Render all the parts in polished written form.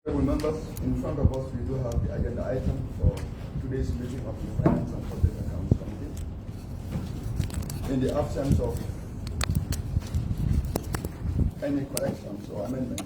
Members, in front of us we do have the agenda item for today's meeting of the Finance and Public Accounts Committee. In the absence of any corrections or amendments,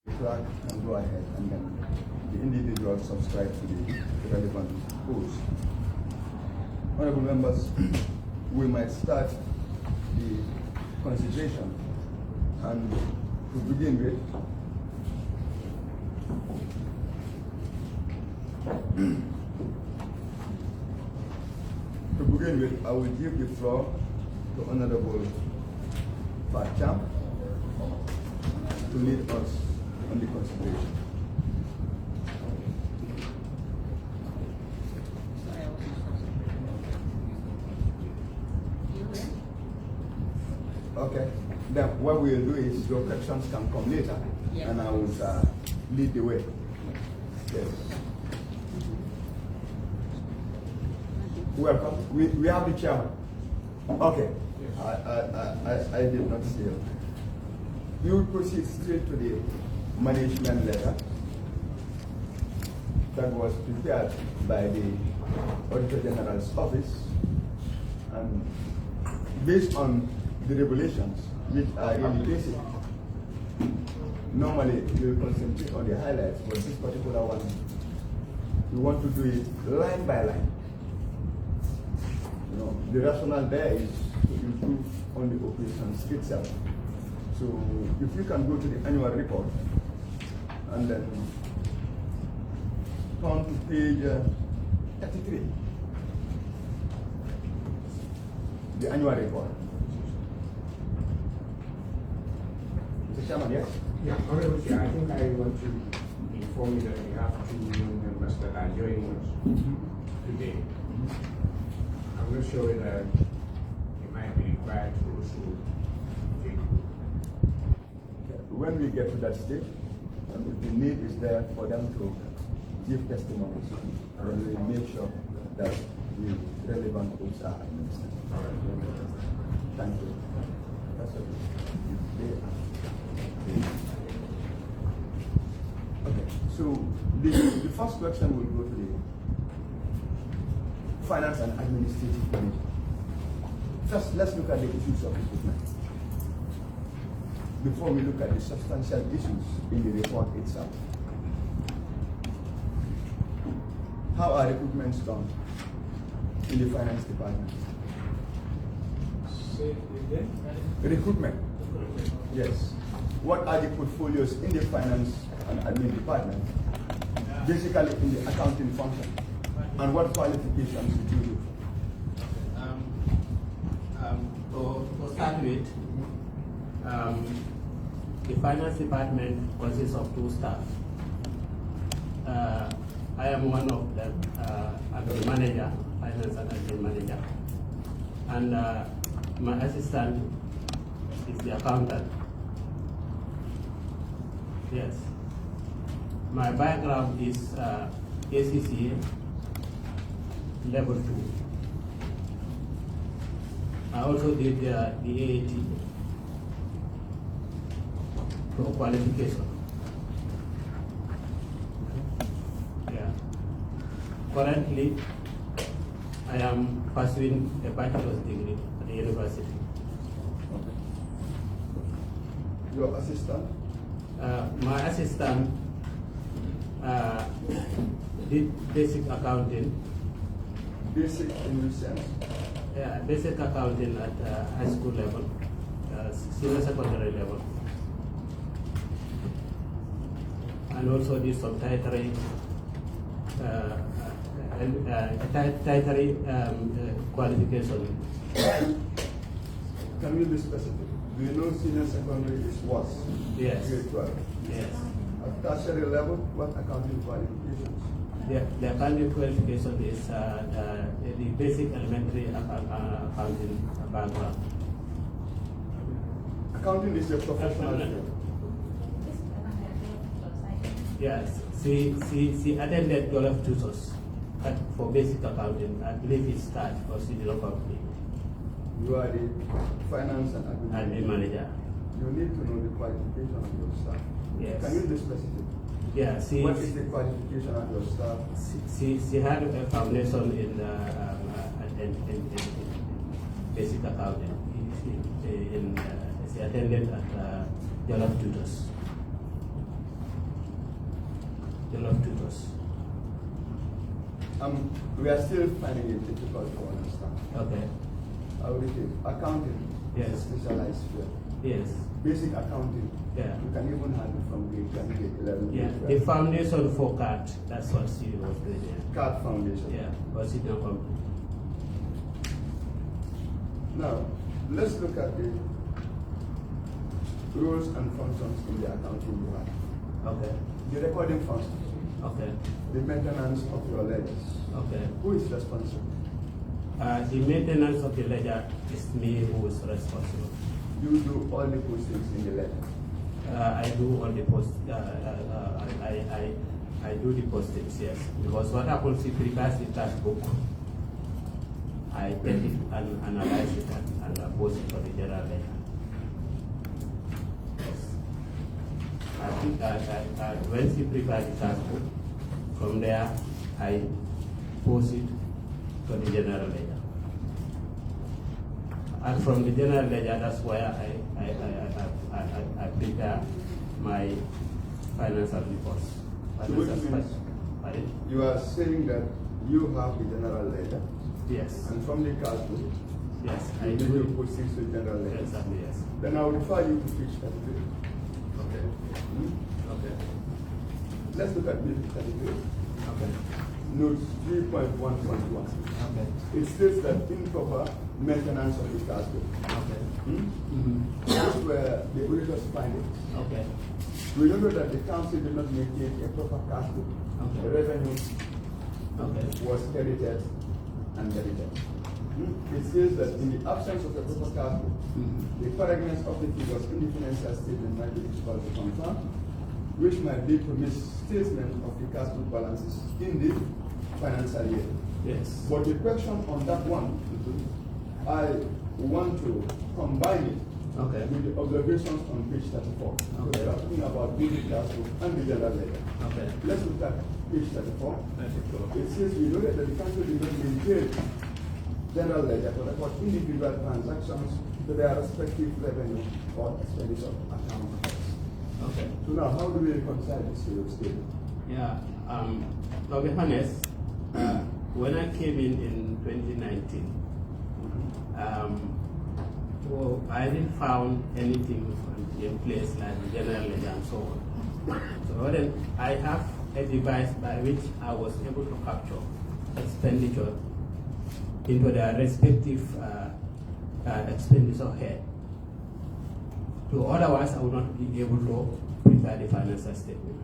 the clerk can go ahead and then the individual subscribe to the relevant post. Honorable members, we might start the consideration, and to begin with, I will give the floor to Honorable FPAC to lead us on the consideration. Okay. Then what we'll do is your questions can come later, yes, and I will lead the way. Yes. Welcome. We have the chairman. Okay. I did not see it. We will proceed straight to the management letter that was prepared by the Auditor General's office, and based on the regulations, which are really basic. Normally we will concentrate on the highlights, but this particular one, we want to do it line by line. You know, the rationale there is to improve on the operations itself. So if you can go to the annual report and then turn to page 33, the annual report. Mr. Chairman, yes? Yeah, Honorable Chair, I think I want to inform you that we have two new members that are joining us today. I'm not sure whether it might be required to also take. When we get to that stage, and if the need is there for them to give testimonies, and we will make sure that the relevant groups are administered. Thank you. That's okay. Okay, so the first question will go to the Finance and Administrative Committee. First, let's look at the issues of equipment before we look at the substantial issues in the report itself. How are recruitments done in the Finance Department? Say again? Recruitment. Yes. What are the portfolios in the Finance and Admin Department? Basically in the accounting function. And what qualifications did you do? To start with, the Finance Department consists of two staff. I am one of them, admin manager, Finance and Admin Manager. And my assistant is the accountant. Yes. My background is ACCA level 2. I also did the AAT for qualification. Yeah. Currently, I am pursuing a bachelor's degree at the university. Okay. Your assistant? My assistant did basic accounting. Basic in which sense? Yeah, basic accounting at high school level, senior secondary level, and also did some tertiary qualification. Can you be specific? Do you know senior secondary is what? Yes. Grade 12. Yes. At tertiary level, what accounting qualifications? The accounting qualification is the basic elementary accounting background. Accounting is your professional field. Yes, she attended Jollof Tutors for basic accounting. I believe it starts for Civil company. You are the finance and And the manager. You need to know the qualification of your staff. Yes. Can you be specific? Yeah, What is the qualification of your staff? she had a foundation in basic accounting. She attended at Jollof Tutors. We are still finding it difficult to understand. Okay. Audited accounting Yes. is a specialized field. Yes. Basic accounting, Yeah. you can even have it from grade 10, grade 11, Yeah. grade The 12. foundation for CAT. That's what she was doing. Yeah. Card foundation. Yeah. But she didn't come. Now, let's look at the roles and functions in the accounting you have. Okay. The recording function, Okay. the maintenance of your ledgers. Okay. Who is responsible? The maintenance of the ledger is me who is responsible. You do all the postings in the ledger. I do all the post. I do the postings, yes. Because what happens, he prepares the tax book. I take it and analyze it and post it for the general ledger. Yes. I think when she prepares the tax book, from there I post it for the general ledger. And from the general ledger, that's where I prepare my financial reports. Which means Pardon? you are saying that you have the general ledger, Yes. and from the cash book, Yes, I you do. do your postings to the general ledger. Exactly, yes. Then I will refer you to page 33. Okay. Okay. Let's look at page 33. Okay. Note 3.1.1. Okay. It states that improper maintenance of the cash book. Okay. Hmm? Those were the auditor's findings. Okay. We know that the council did not maintain a proper cash book. Okay. The revenue Okay. was credited and debited. It says that in the absence of a proper cash book, the correctness of the figures in the financial statement might be difficult to confirm, which might lead to misstatement of the cash book balances in the financial year. Yes. But the question on that one, I want to combine it Okay. with the observations on page 34. Okay. Because we are talking about the cash book and the general ledger. Okay. Let's look at page 34. It says we know that the council did not maintain general ledger to record individual transactions to their respective revenue or expenditure accounts. Okay. So now, how do we reconcile this to your statement? Yeah. To be honest, when I came in 2019, well, I didn't found anything in place like the general ledger and so on. So then I have a device by which I was able to capture expenditure into their respective expenditure head. So otherwise I would not be able to prepare the financial statement.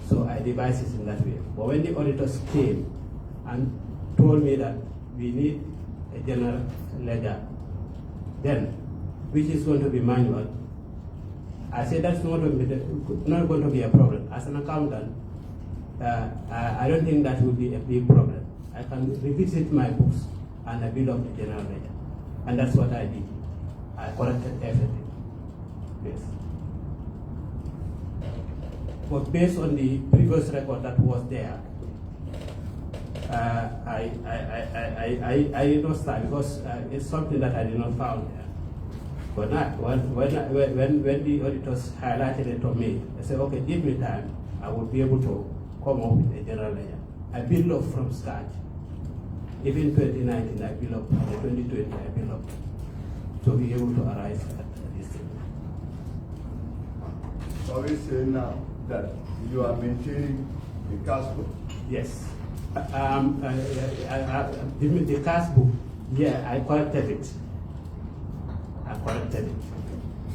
So I devised it in that way. But when the auditors came and told me that we need a general ledger, then, which is going to be manual, I say that's not going to be a problem. As an accountant, I don't think that will be a big problem. I can revisit my books and I build up the general ledger. And that's what I did. I corrected everything. Yes. But based on the previous record that was there, I did not start because it's something that I did not found there. But when the auditors highlighted it to me, I said, okay, give me time. I will be able to come up with a general ledger. I built up from scratch. Even 2019, I built up. And 2020, I built up to be able to arrive at this thing. So we say now that you are maintaining a cash book? Yes. The cash book, yeah, I corrected it.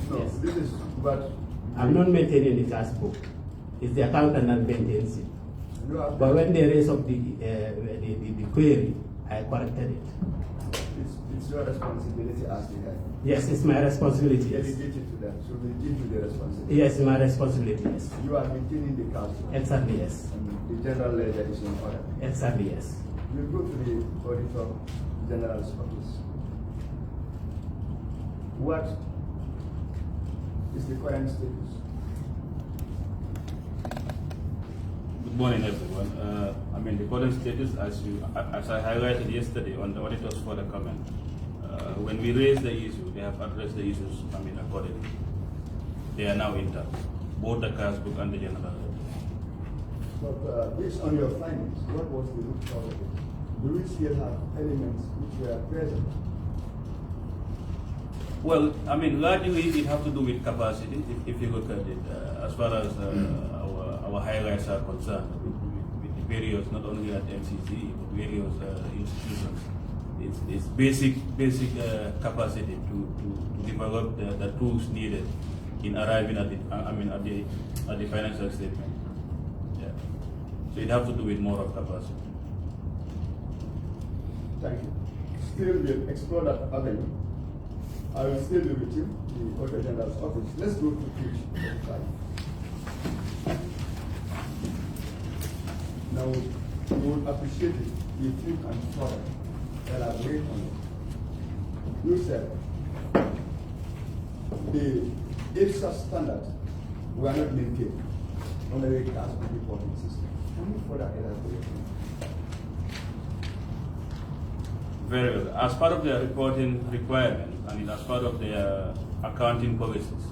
No, Yes. this is, but I'm not maintaining the cash book. It's the accountant that maintains it. you are, But when they raise up the query, I corrected it. it's your responsibility as the head. Yes, it's my responsibility. Yes, Delegate it to them, so they give you the responsibility. yes, my responsibility. Yes, You are maintaining the cash book. exactly. Yes, And the general ledger is in order. exactly. Yes. You go to the Auditor General's office. What is the current status? Good morning, everyone. The current status, as I highlighted yesterday on the auditors for the comment, when we raised the issue, they have addressed the issues, accordingly. They are now intact, both the cash book and the general ledger. But based on your findings, what was the root cause of it? Do we still have elements which were present? Well, largely it has to do with capacity, if you look at it, as far as our highlights are concerned, with the various, not only at Ncce, but various institutions. It's basic capacity to develop the tools needed in arriving at the financial statement. Yeah. So it has to do with more of capacity. Thank you. Still, we'll explore that avenue. I will still be with you, the Auditor General's office. Let's go to page 45. Now, we would appreciate it if you can further elaborate on it. You said the IPSA standards were not maintained on the cash book reporting system. Can you further elaborate on it? Very well. As part of their reporting requirement, as part of their accounting policies,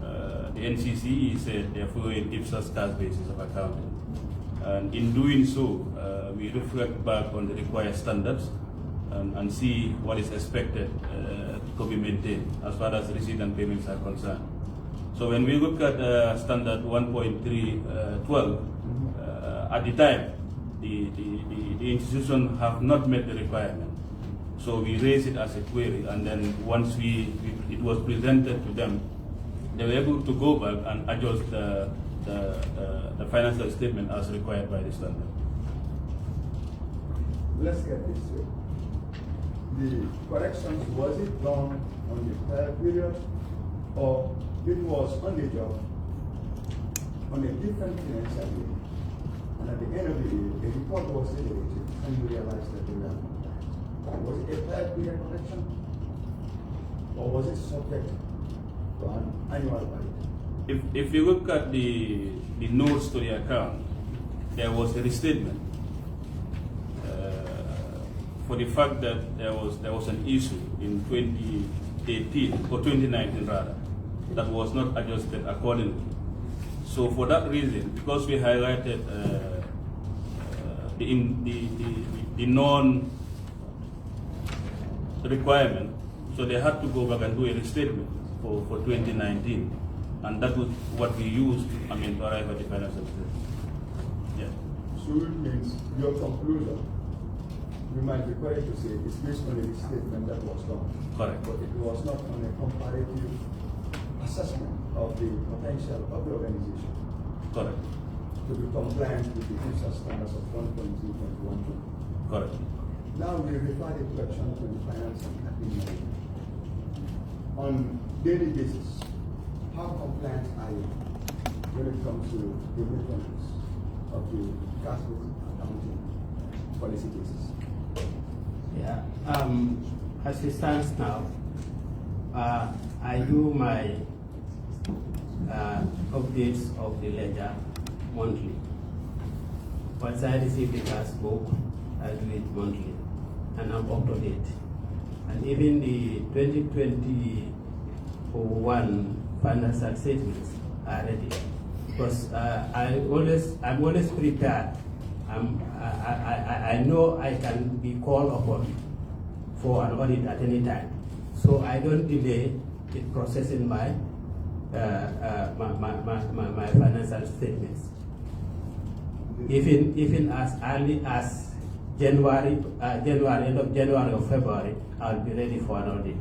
the Ncce said they are following IPSA's cash basis of accounting. And in doing so, we reflect back on the required standards and see what is expected to be maintained as far as receipt and payments are concerned. So when we look at standard 1.312, at the time, the institution have not met the requirement. So we raised it as a query, and then once it was presented to them, they were able to go back and adjust the financial statement as required by the standard. Let's get this straight. The corrections, was it done on the prior period, or it was on the job on a different financial year? And at the end of the year, a report was generated and you realized that they were not. Was it a prior period correction, or was it subject to an annual audit? If you look at the notes to the account, there was a restatement for the fact that there was an issue in 2018 or 2019 rather that was not adjusted accordingly. So for that reason, because we highlighted the non requirement, so they had to go back and do a restatement for 2019, and that was what we used to arrive at the financial statement. Yeah. So it means your conclusion, we might be correct to say, is based on a statement that was done. Correct. But it was not on a comparative assessment of the potential of the organization Correct. to be compliant with the IPSA standards of 1.3.12. Correct. Now we refer the question to the finance and admin manager. On daily basis, how compliant are you when it comes to the requirements of the casbook accounting policy cases? Yeah. As it stands now, I do my updates of the ledger monthly. Once I receive the casbook, I do it monthly, and I'm up to date. And even the 2021 financial statements are ready, because I'm always prepared. I know I can be called upon for an audit at any time, so I don't delay in processing my my financial statements. Even as early as January, end of January or February, I'll be ready for an audit.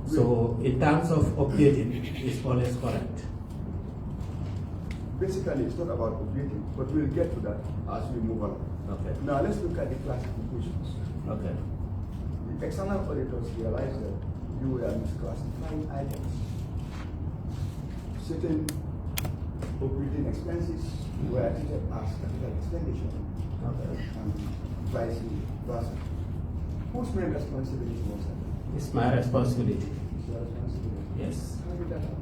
So in terms of updating, it's always correct. Basically, it's not about updating, but we'll get to that as we move along. Okay. Now let's look at the classifications. Okay. The external auditors realized that you were misclassifying items. Certain operating expenses were treated as capital expenditure, Okay. and vice versa. Whose main responsibility was that? It's my responsibility. It's your responsibility. Yes. How did that happen?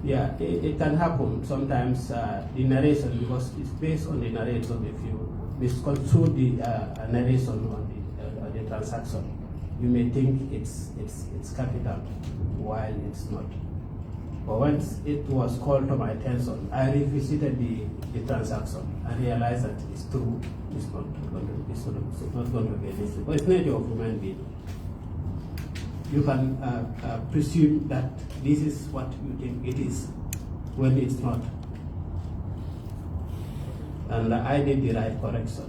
Yeah, it can happen sometimes. The narration, because it's based on the narration. If you misconstrue the narration on the transaction, you may think it's capital, while it's not. But once it was called to my attention, I revisited the transaction and realized that it's true. It's not going to be an issue. But it's nature of human being. You can presume that this is what you think it is when it's not. And I did the right correction.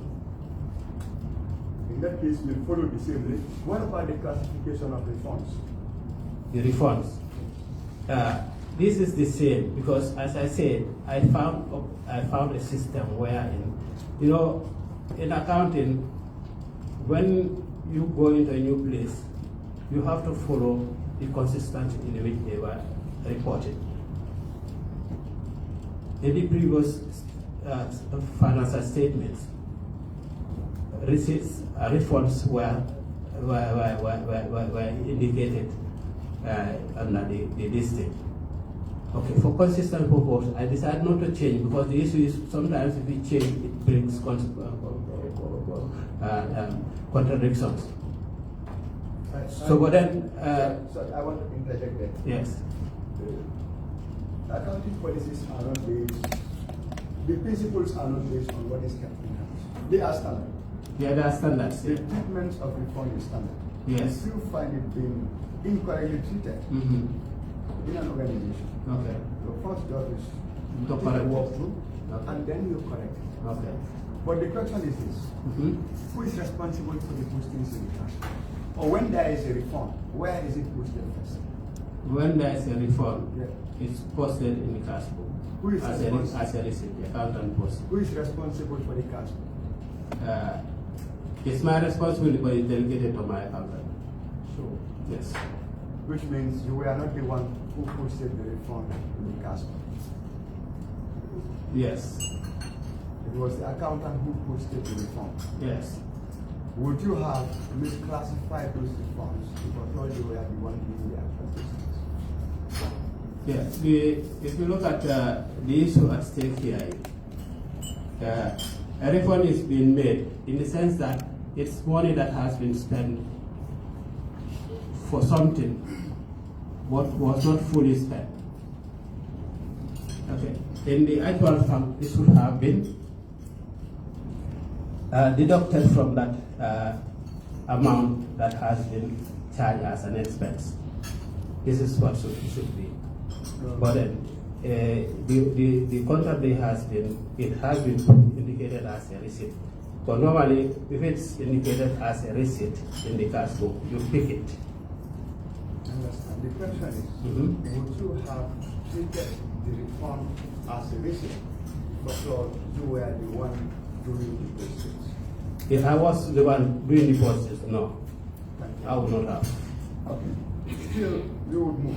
In that case, we'll follow the same way. What about the classification of refunds? The refunds. This is the same, because as I said, I found a system wherein, in accounting, when you go into a new place, you have to follow the consistency in which they were reported. In the previous financial statements, receipts, refunds were indicated under the listing. Okay, for consistent purpose, I decided not to change, because the issue is sometimes if we change, it brings contradictions. So, but then, sorry, I want to interject there. yes. Accounting policies are not based, the principles are not based on what is kept in house. They are standard. Yeah, there are standards. The treatment of refund is standard. Yes. If you find it being incorrectly treated Mm-hmm. in an organization, Okay. your first job is To take correct a it. walkthrough, Okay. and then you correct it. Okay. But the question is this: Mm-hmm. who is responsible for the postings in the cash? Or when there is a refund, where is it posted first? When there is a refund, Yeah. it's posted in the cash book. Who is as responsible? a receipt, the accountant posts. Who is responsible for the cash? It's my responsibility, but it's delegated to my accountant. So, Yes. which means you were not the one who posted the refund in the cash. Yes. It was the accountant who posted the refund. Yes. Would you have misclassified those refunds because you were the one doing the actual business? Yes. If you look at the issue at stake here, a refund is being made in the sense that it's money that has been spent for something what was not fully spent. Okay. In the actual sum, this would have been deducted from that amount that has been charged as an expense. This is what should be. But then the contract has been indicated as a receipt. But normally, if it's indicated as a receipt in the cash book, you pick it. Understand. The question is, would you have treated the refund as a receipt because you were the one doing the postings? If I was the one doing the postings, no, I would not have. Okay. Still, you would move.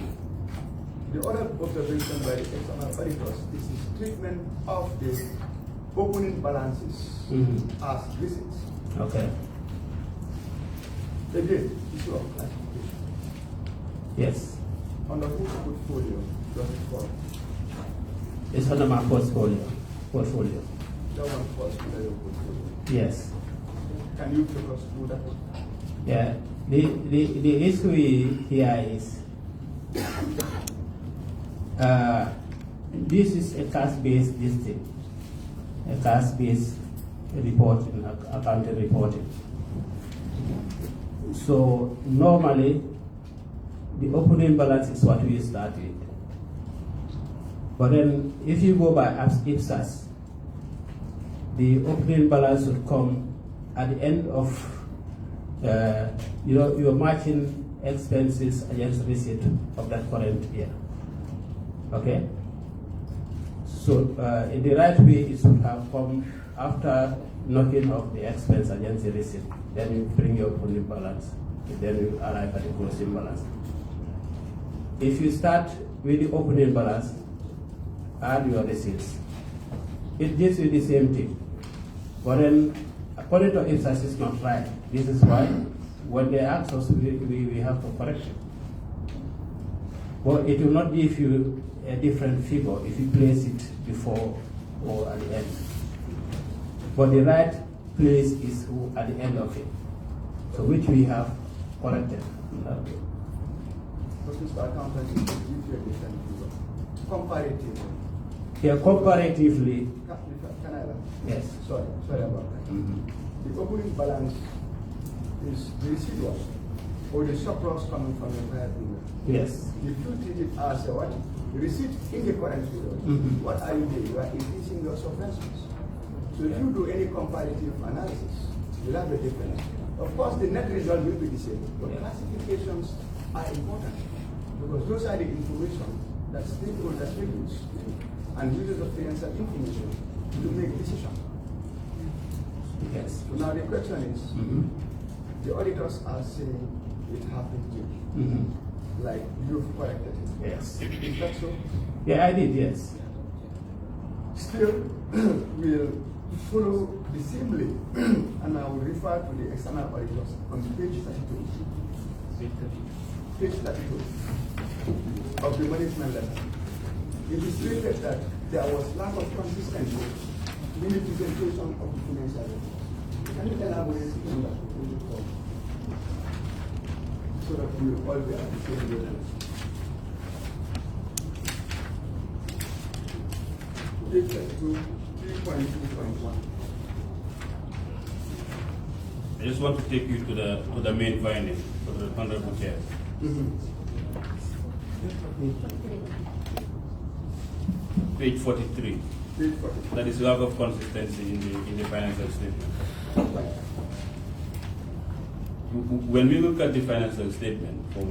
The other observation by the external auditors is the treatment of the opening balances as receipts. Okay. Again, issue of classification. Yes. Under whose portfolio does it fall? It's under my portfolio. That one falls under your portfolio. Yes. Can you take us through that? Yeah. The issue here is this is a cash-based listing, a cash-based reporting, accounting reporting. So normally, the opening balance is what we start with. But then, if you go by IPSAS, the opening balance would come at the end of, your matching expenses against receipt of that current year. Okay? So in the right way, it should have come after knocking off the expense against the receipt. Then you bring your opening balance. Then you arrive at the closing balance. If you start with the opening balance, add your receipts. It gives you the same thing. But then, according to IPSAS, it's not right. This is why when they ask us, we have to correct it. Well, it will not give you a different figure if you place it before or at the end. But the right place is at the end of it. So which we have corrected. Because Mr. Accountant, it gives you a different figure. Comparatively. Yeah, comparatively. Can I? Yes. Sorry about that. The opening balance is the residual or the surplus coming from the prior period. Yes. If you treat it as a what? The receipt in the current period, what are you doing? You are increasing your subventions. So if you do any comparative analysis, you'll have a difference. Of course, the net result will be the same, but classifications are important because those are the information that stakeholders will use and users of financial information to make decisions. Yes. So now the question is, the auditors are saying it happened here, like you've corrected it. Yes. Is that so? Yeah, I did, yes. Still, we'll follow the same way, and I will refer to the external auditors on page 32. Page 32 of the management letter. It is stated that there was lack of consistency in the presentation of the financial report. Can you elaborate on that? So that we will all be at the same level. Page 32, 3.2.1. I just want to take you to the main finding for the Honorable Chair. Page 43. Page 43. That is lack of consistency in the financial statement. When we look at the financial statement for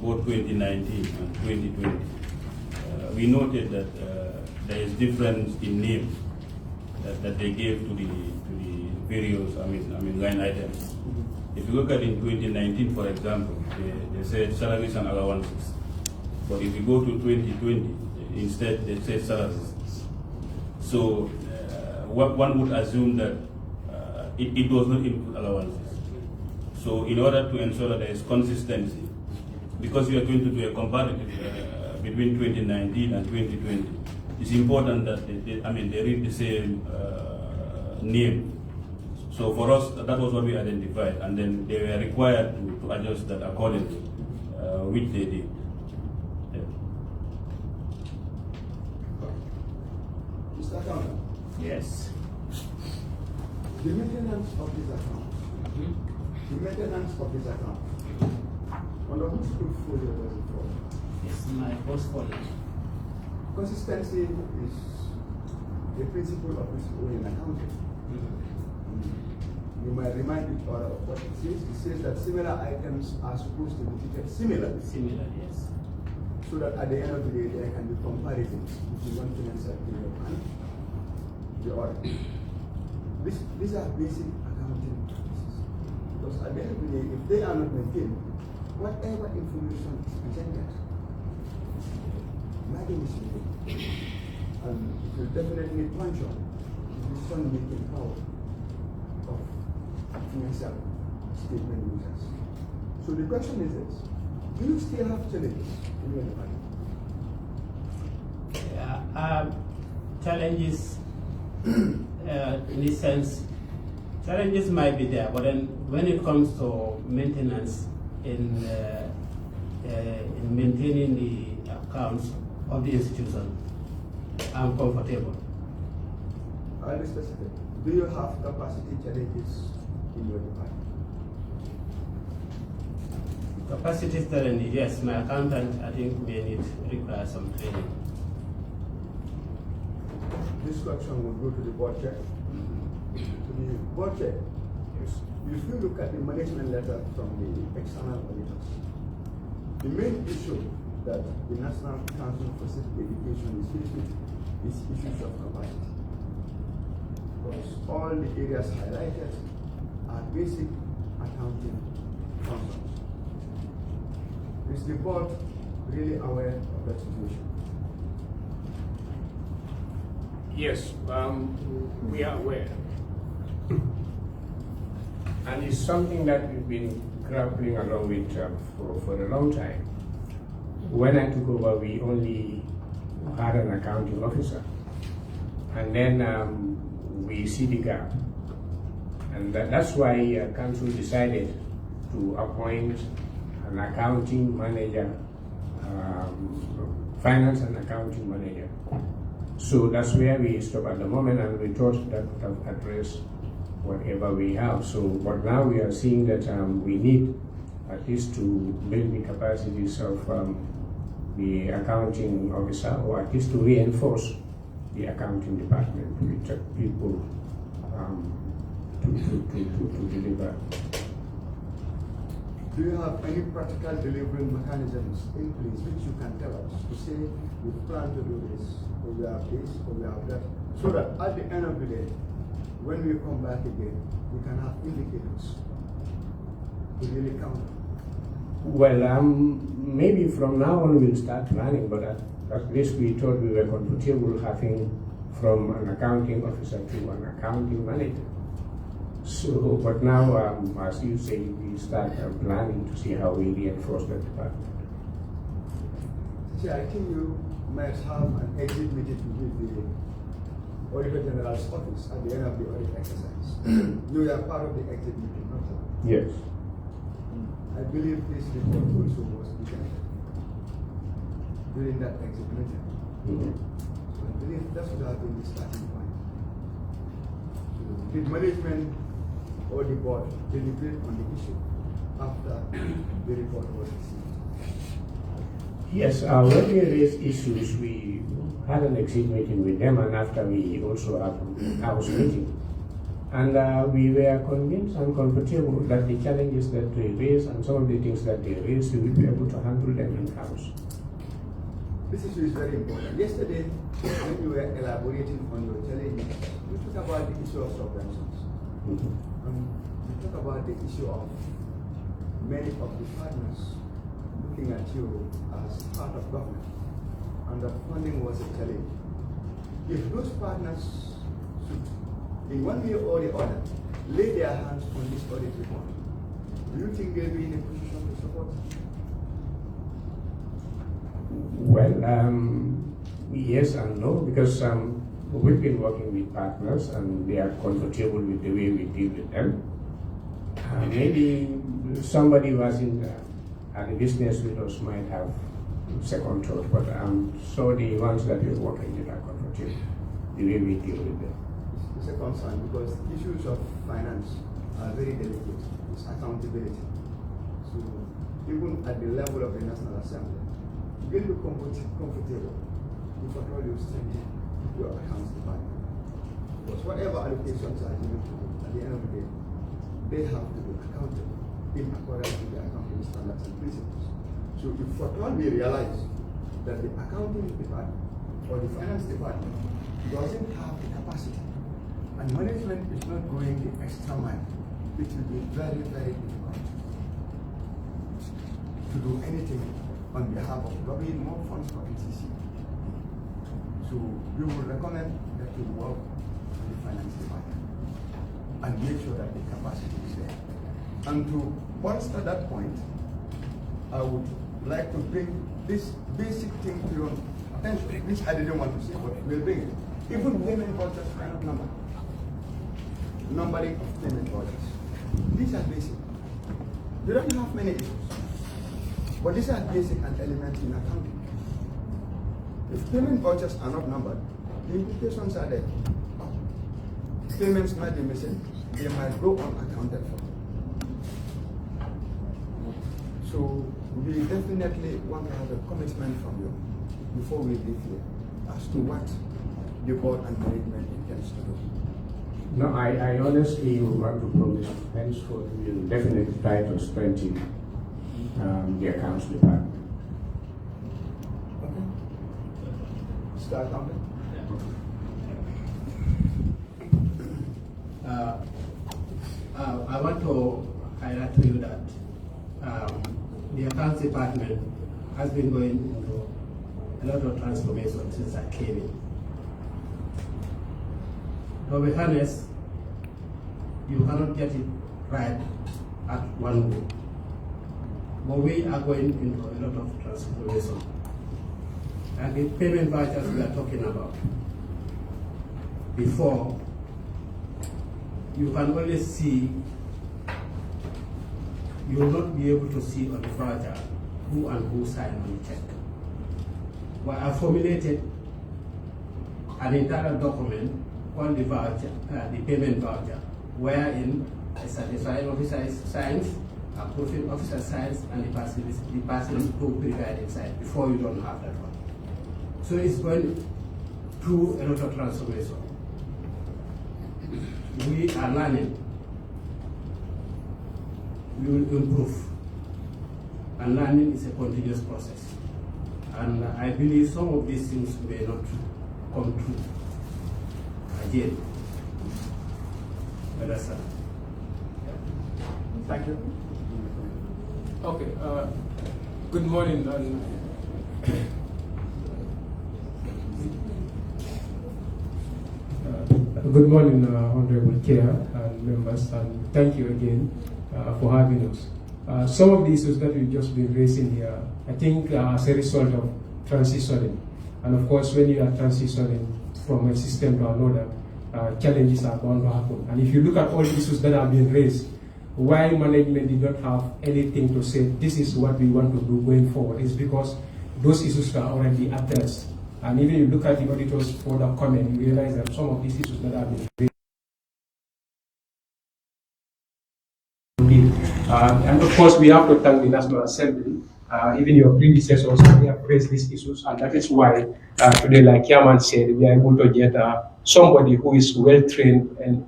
both 2019 and 2020, we noted that there is difference in name that they gave to the various line items. If you look at in 2019, for example, they said salaries and allowances. But if you go to 2020, instead they say salaries. So one would assume that it does not include allowances. So in order to ensure that there is consistency, because we are going to do a comparative between 2019 and 2020, it's important that they read the same name. So for us, that was what we identified, and then they were required to adjust that accordingly, which they did. Yeah. Mr. Accountant. Yes. The maintenance of this account. The maintenance of this account. Under whose portfolio does it fall? It's my portfolio. Consistency is the principle of this role in accounting. You might remind each other of what it says. It says that similar items are supposed to be treated similarly. Similar, yes. So that at the end of the day, there can be comparisons between one financial period and the other. These are basic accounting practices. Because at the end of the day, if they are not maintained, whatever information is presented My name is Civic, and it will definitely puncture the decision-making power of financial statement users. So the question is this: do you still have challenges in your department? Challenges, in this sense, challenges might be there, but then when it comes to maintenance in maintaining the accounts of the institution, I'm comfortable. I'll be specific. Do you have capacity challenges in your department? Capacity challenges, yes. My accountant, I think, require some training. This question will go to the board chair. To the board chair, Yes. if you look at the management letter from the external auditors, the main issue that the National Council for Civic Education is faced with is issues of capacity. Because all the areas highlighted are basic accounting functions. Is the board really aware of that situation? Yes, we are aware. And it's something that we've been grappling along with for a long time. When I took over, we only had an accounting officer. And then we see the gap. And that's why council decided to appoint an accounting manager, finance and accounting manager. So that's where we stop at the moment, and we thought that would have addressed whatever we have. So, but now we are seeing that we need at least to build the capacities of the accounting officer, or at least to reinforce the accounting department with people to deliver. Do you have any practical delivery mechanisms in place which you can tell us to say we plan to do this, or we have this, or we have that, so that at the end of the day, when we come back again, we can have indicators to really count? Well, maybe from now on we'll start planning, but at least we thought we were comfortable having from an accounting officer to an accounting manager. So, but now, as you say, we start planning to see how we reinforce that department. See, I think you might have an exit meeting with the Auditor General's office at the end of the audit exercise. You are part of the exit meeting, not so? Yes. I believe this report also was presented during that exit meeting. So I believe that would have been the starting point. So did management or the board deliberate on the issue after the report was received? Yes, when we raised issues, we had an exit meeting with them, and after we also had a house meeting. And we were convinced and comfortable that the challenges that they raised and some of the things that they raised, we will be able to handle them in-house. This issue is very important. Yesterday, when you were elaborating on your challenges, you talked about the issue of subventions. You talk about the issue of many of the partners looking at you as part of government, and that funding was a challenge. If those partners should, in one way or the other, lay their hands on this audit report, do you think they'll be in a position to support? Well, yes and no, because we've been working with partners and they are comfortable with the way we deal with them. Maybe somebody who was in at the business with us might have second thought, but I'm sure the ones that we're working with are comfortable the way we deal with them. It's a concern because issues of finance are very delicate. It's accountability. So even at the level of the National Assembly, you will be comfortable if at all you strengthen your accounts department. Because whatever allocations are given to them, at the end of the day, they have to be accountable in accordance with the accounting standards and principles. So if at all we realize that the accounting department or the finance department doesn't have the capacity and management is not going the extra mile, it will be very, very difficult to do anything on behalf of lobbying more funds for Ncce. So we would recommend that you work with the finance department and make sure that the capacity is there. And to bolster that point, I would like to bring this basic thing to your attention, which I didn't want to say, but we'll bring it. Even payment vouchers cannot number. Numbering of payment vouchers. These are basic. They don't have many issues. But these are basic and elementary in accounting. If payment vouchers are not numbered, the implications are there. Payments might be missing. They might go unaccounted for. So we definitely want to have a commitment from you before we leave here as to what the board and management intends to do. No, I honestly want to promise henceforth we will definitely try to strengthen the accounts department. Okay. Start on I want to highlight to you that the accounts department has been going into a lot of transformation since I came in. To be honest, you cannot get it right at one go. But we are going into a lot of transformation. And the payment vouchers we are talking about, before, you can only see, you will not be able to see on the voucher who and who signed on the check. But I formulated an entire document called the voucher, the payment voucher, wherein a certified officer signs, a approving officer signs, and the person who prepared inside. Before, you don't have that one. So it's going through a lot of transformation. We are learning. We will improve. And learning is a continuous process. And I believe some of these things may not come true again. Understand? Thank you. Okay. Good morning. Good morning, Honorable Chair and members, and thank you again for having us. Some of the issues that we've just been raising here, I think as a result of transitioning, and of course when you are transitioning from a system to another, challenges are bound to happen. And if you look at all the issues that have been raised, why management did not have anything to say, this is what we want to do going forward, is because those issues are already addressed. And even if you look at the auditor's further comment, you realize that some of these issues that have been raised. And of course, we have to thank the National Assembly. Even your predecessors, they have raised these issues, and that is why today, like Chairman said, we are able to get somebody who is well trained and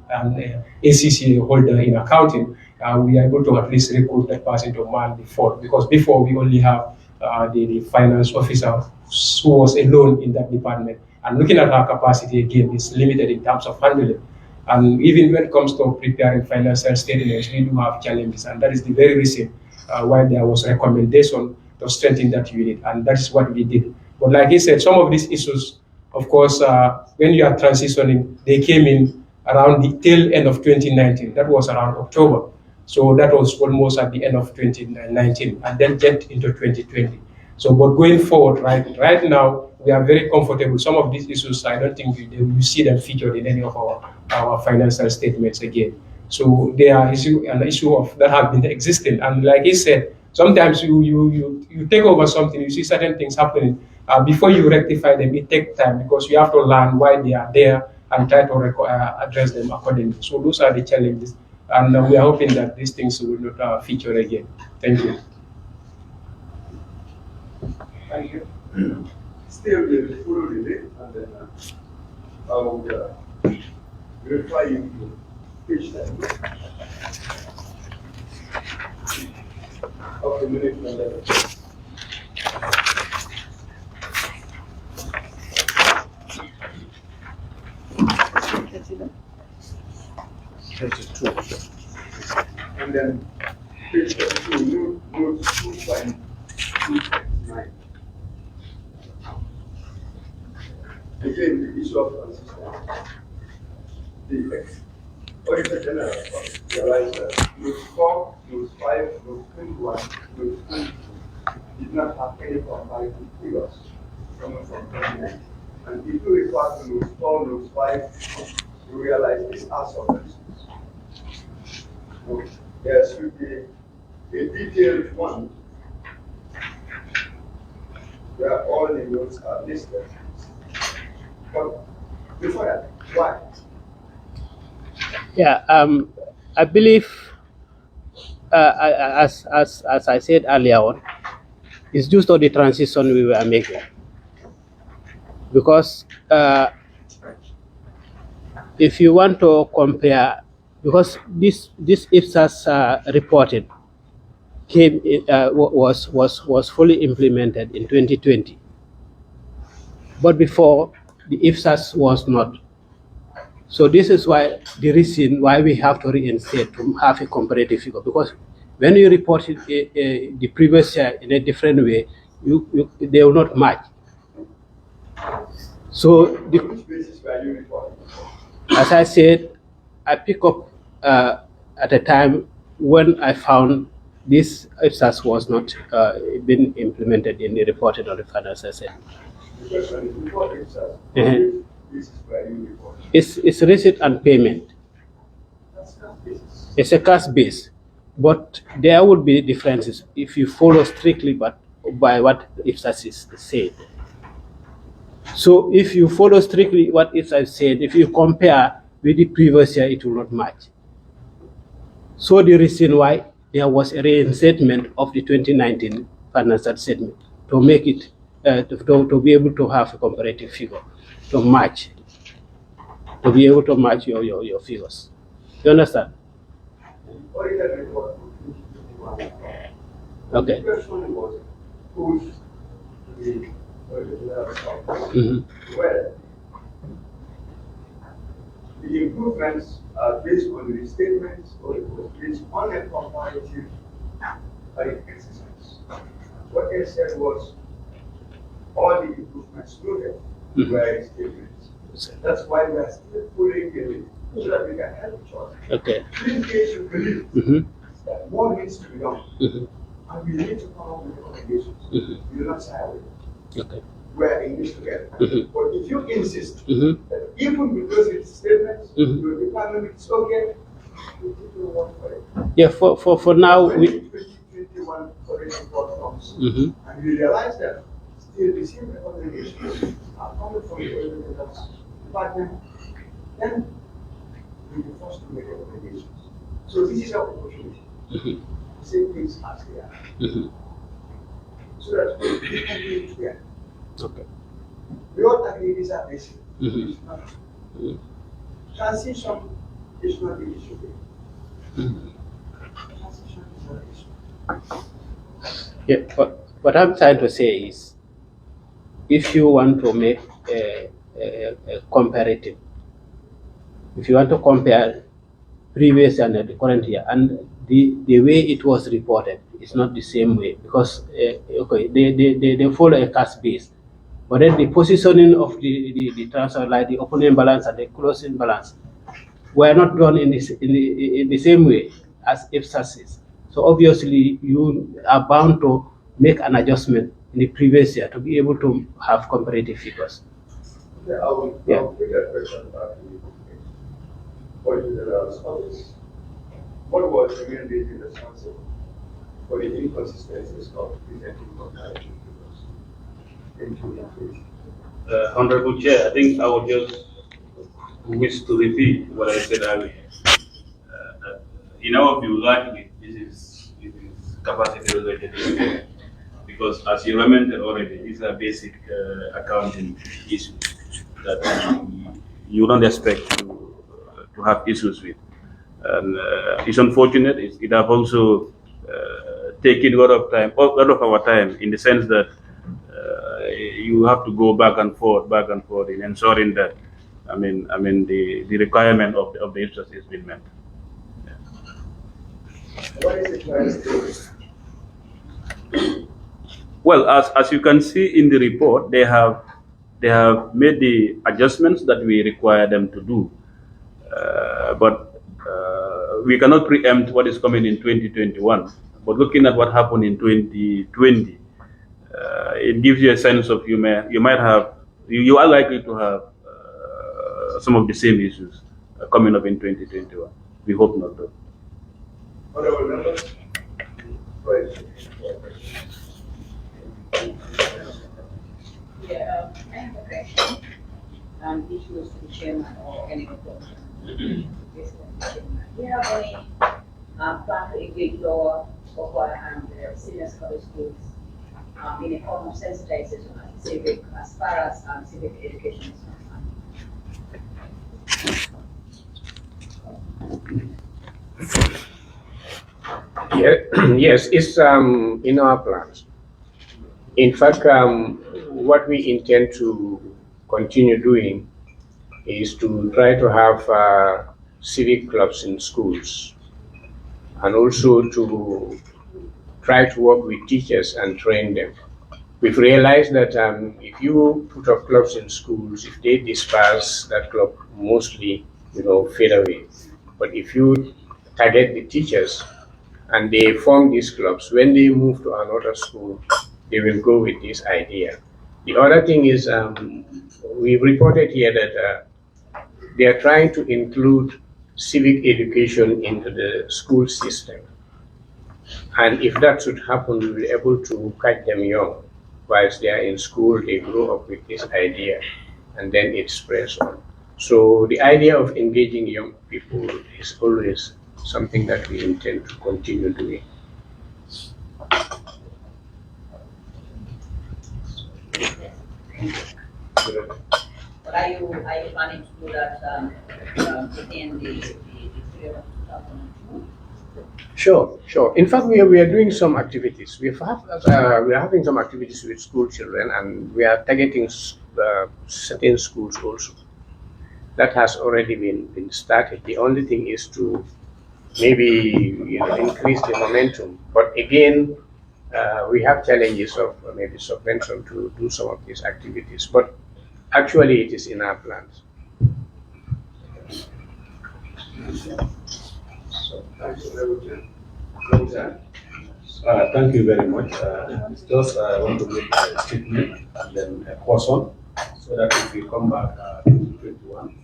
Ncce holder in accounting. We are able to at least recruit that person to man the fort, because before we only have the finance officer who was alone in that department. And looking at our capacity again is limited in terms of handling. And even when it comes to preparing financial statements, we do have challenges, and that is the very reason why there was a recommendation to strengthen that unit, and that is what we did. But like I said, some of these issues, of course, when you are transitioning, they came in around the tail end of 2019. That was around October. So that was almost at the end of 2019, and then get into 2020. So, but going forward, right now, we are very comfortable. Some of these issues, I don't think you see them featured in any of our financial statements again. So they are an issue of that have been existing. And like he said, sometimes you take over something, you see certain things happening. Before you rectify them, it takes time, because you have to learn why they are there and try to address them accordingly. So those are the challenges. And we are hoping that these things will not feature again. Thank you. Thank you. Still, we will follow the list, and then I will reply you to page 10 of the management letter. And then page 32, note 2.2.9. issue of consistency. The Auditor General realized that Note 4, Note 5, Note 21, Note 22 did not have any comparative figures coming from 2019. And if you refer to Note 4, Note 5, you realize these are subventions. So there should be a detailed one where all the notes are listed. But before that, why? Yeah, I believe, as I said earlier on, it's due to the transition we were making. Because if you want to compare, because this IPSAS reporting came was fully implemented in 2020, but before the IPSAS was not. So this is why the reason why we have to reinstate to have a comparative figure, because when you report it, the previous year in a different way, they will not match. So Which basis were you reporting? as I said, I pick up at a time when I found this IPSAS was not been implemented in the reporting of the financial statement. The question is, before IPSAS, Mhm. which basis were you reporting? It's receipt and payment. That's not basis. It's a cash base, but there would be differences if you follow strictly but by what IPSAS is said. So if you follow strictly what IPSAS said, if you compare with the previous year, it will not match. So the reason why there was a reinstatement of the 2019 financial statement to make it to be able to have a comparative figure to match, to be able to match your figures. You understand? Audited report for 2021. Okay. The question was pushed to the Auditor General's office. Mhm. Well, the improvements are based on the statements or it was based on a comparative exercise. What they said was all the improvements noted were statements. That's why we are still pulling in so that we can help each other. Okay. In case you believe Mhm. that more needs to be done, Mhm. and we need to come up with recommendations, we do not shy away. Okay. We're in this together. Mhm. But if you insist Mhm. that even with those statements, Mhm. your department is okay, we take your word for it. Yeah. For now When we. the 2021 audit report comes, Mhm. and we realize that still the same recommendations are coming from the Auditor's department, then we'll be forced to make recommendations. So this is our opportunity. Mhm. to say things as they are. Mhm. So that we can do it together. Okay. We all agree these are basic. Mhm. It's not. Mhm. Transition is not the issue. Mhm. Transition is not the issue. Yeah, but what I'm trying to say is, if you want to make a comparative, if you want to compare previous and the current year, and the way it was reported is not the same way, because okay, they follow a cash base, but then the positioning of the transfer, like the opening balance and the closing balance, were not done in the same way as IPSAS is. So obviously you are bound to make an adjustment in the previous year to be able to have comparative figures. Yeah, I'll put that question back to you. What is the office? What was the main reason responsible for the inconsistencies of presenting comparative figures in 2020? Honorable Chair, I think I would just wish to repeat what I said earlier. That in our view, likely this is capacity related, because as you lamented already, these are basic accounting issues that you don't expect to have issues with. And it's unfortunate. It have also taken a lot of our time, in the sense that you have to go back and forth in ensuring that the requirement of the interest has been met. What is the current status? Well, as you can see in the report, they have they have made the adjustments that we require them to do. But we cannot preempt what is coming in 2021. But looking at what happened in 2020, it gives you a sense of you are likely to have some of the same issues coming up in 2021. We hope not, though. Honorable members, yeah, I have a question. Issues to the chairman or any of them. Do you have any plan to engage your and senior secondary schools in a form of sensitization and civic as far as civic education is concerned? Yeah, yes, it's in our plans. In fact, what we intend to continue doing is to try to have civic clubs in schools, and also to try to work with teachers and train them. We've realized that if you put up clubs in schools, if they disperse, that club mostly, fade away. But if you target the teachers and they form these clubs, when they move to another school, they will go with this idea. The other thing is, we've reported here that they are trying to include civic education into the school system. And if that should happen, we will be able to catch them young. Whilst they are in school, they grow up with this idea, and then it spreads on. So the idea of engaging young people is always something that we intend to continue doing. But are you planning to do that within the period of 2002? Sure. In fact, we are doing some activities. We are having some activities with school children, and we are targeting certain schools also. That has already been started. The only thing is to maybe increase the momentum. But again, we have challenges of maybe subvention to do some of these activities. But actually, it is in our plans. Thank you very much. Just I want to make a statement and then a caution, so that if we come back to 2021,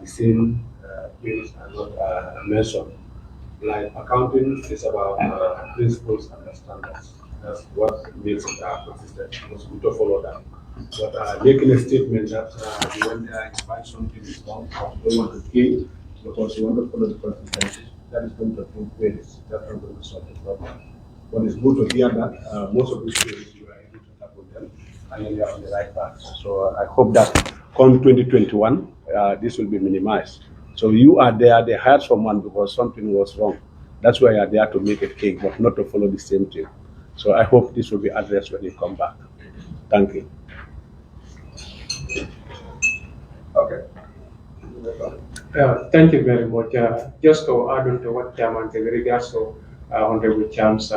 the same things are not mentioned. Like accounting is about principles and standards. That's what makes it consistent. It's good to follow that. But making a statement that when there is something is wrong, you don't want to change because you want to follow the consistency, that is going to bring queries. That's not going to solve the problem. But it's good to hear that most of these queries you are able to tackle them and you are on the right path. So I hope that come 2021, this will be minimized. So you are there, they hired someone because something was wrong. That's why you are there to make a cake, but not to follow the same thing. So I hope this will be addressed when you come back. Thank you. okay. Thank you very much. Just to add on to what Chairman said with regards to Honorable Cham's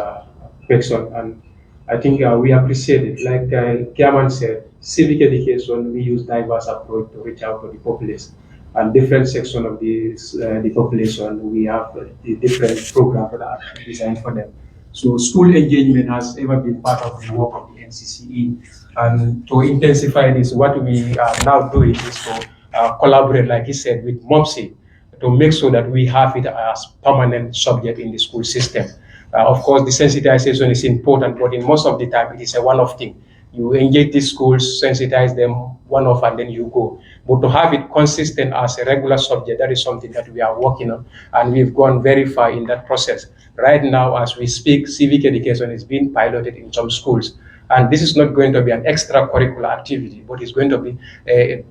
question, and I think we appreciate it. Like Chairman said, civic education, we use diverse approach to reach out to the populace. And different section of the population, we have the different programs that are designed for them. So school engagement has ever been part of the work of the Ncce. And to intensify this, what we are now doing is to collaborate, like he said, with Ncce to make sure that we have it as permanent subject in the school system. Of course, the sensitization is important, but in most of the time, it is a one-off thing. You engage these schools, sensitize them one-off, and then you go. But to have it consistent as a regular subject, that is something that we are working on, and we've gone very far in that process. Right now, as we speak, civic education is being piloted in some schools. And this is not going to be an extracurricular activity, but it's going to be a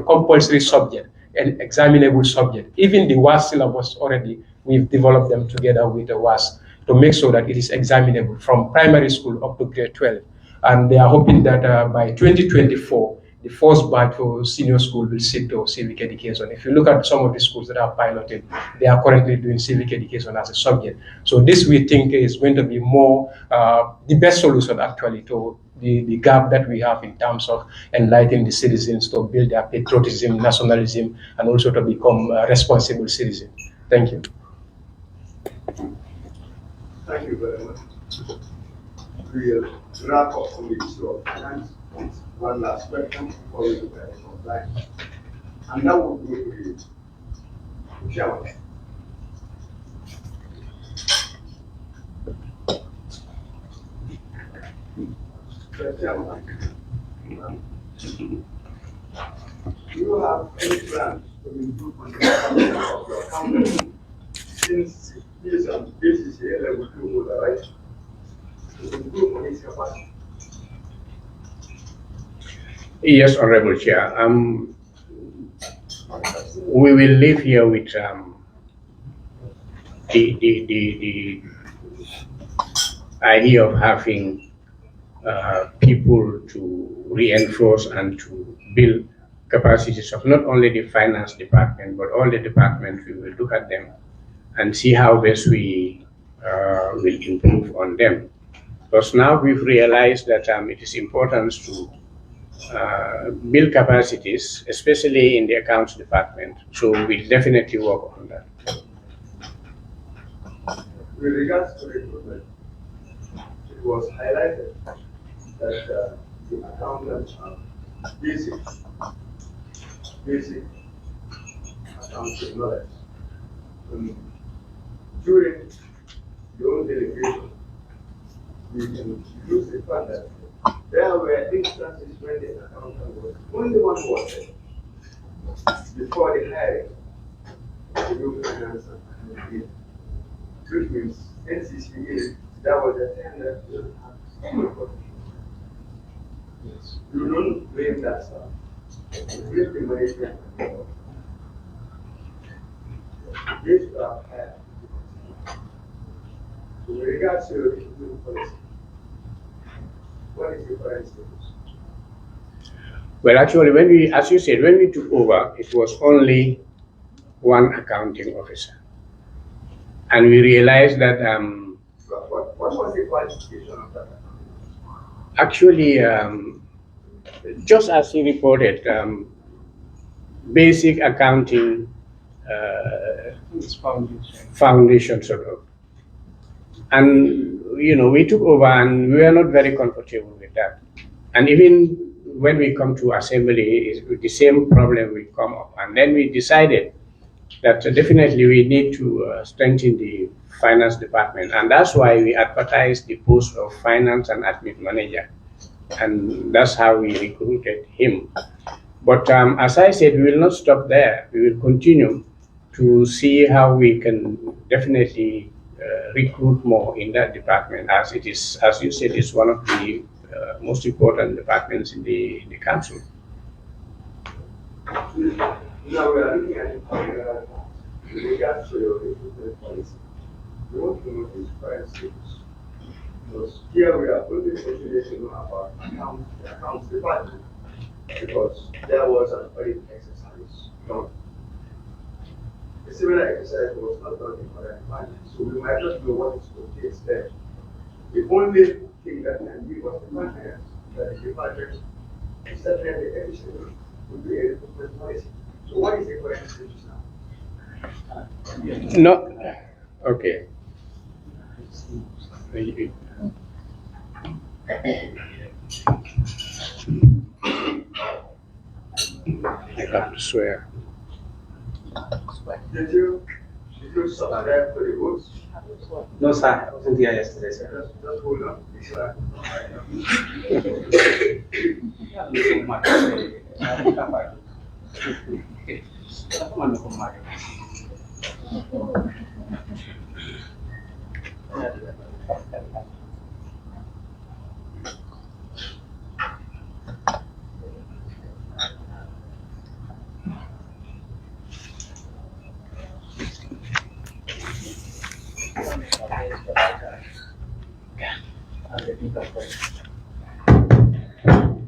compulsory subject, an examinable subject. Even the WAS syllabus already, we've developed them together with the WAS to make sure that it is examinable from primary school up to grade 12. And they are hoping that by 2024, the first batch for senior school will sit to civic education. If you look at some of the schools that are piloted, they are currently doing civic education as a subject. So this we think is going to be more the best solution actually to the gap that we have in terms of enlightening the citizens to build their patriotism, nationalism, and also to become responsible citizens. Thank you. Thank you very much. We'll wrap up on the issue of finance. One last question before we look at the compliance. And that will go to the chairman. The chairman, do you have any plans to improve on the performance of your company since he is on Ncce level 2 holder, right? To improve on his capacity. Yes, Honorable Chair. We will live here with the idea of having people to reinforce and to build capacities of not only the finance department, but all the departments. We will look at them and see how best we will improve on them. Because now we've realized that it is important to build capacities, especially in the accounts department. So we'll definitely work on that. With regards to recruitment, it was highlighted that the accountants are basic accounting knowledge. During your own delegation, you can use the fact that there were instances when the accountant was only one who was there before the hiring of the new finance and media, which means Ncce, that was a tender that didn't have any potential. You don't blame that stuff. You blame the management. This staff had. So with regards to your recruitment policy, what is the current status? Well, actually, when we, as you said, when we took over, it was only one accounting officer. And we realized that What was the qualification of that? actually, just as he reported, basic accounting foundation sort of. And, you know, we took over and we were not very comfortable with that. And even when we come to assembly, the same problem will come up. And then we decided that definitely we need to strengthen the finance department. And that's why we advertised the post of finance and admin manager. And that's how we recruited him. But as I said, we will not stop there. We will continue to see how we can definitely recruit more in that department, as it is, as you said, it's one of the most important departments in the council. Now we are looking at with regards to your recruitment policy. We want to know this current status. Because here we are only continuing to know about the accounts department, because there was an audit exercise done. A similar exercise was not done in other departments, so we might not know what is the case there. The only thing that can give us the confidence that the department is definitely efficient would be a recruitment policy. So what is the current status now? No, okay. I have to swear. Did you subscribe to the votes? No, sir. I wasn't here yesterday, sir. Just hold on.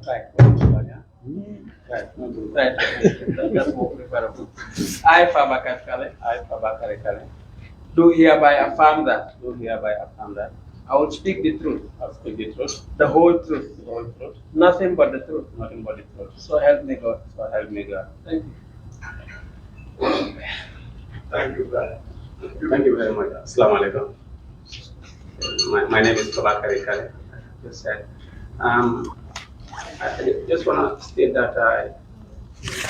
Right. Right. That's more preferable. I, Fabakar Kale, do hereby affirm that I will speak the truth, the whole truth, nothing but the truth. So help me God. Thank you. Thank you, brother. Thank you very much. Assalamu alaikum. My name is Fabakar Kale. Just said. I just want to state that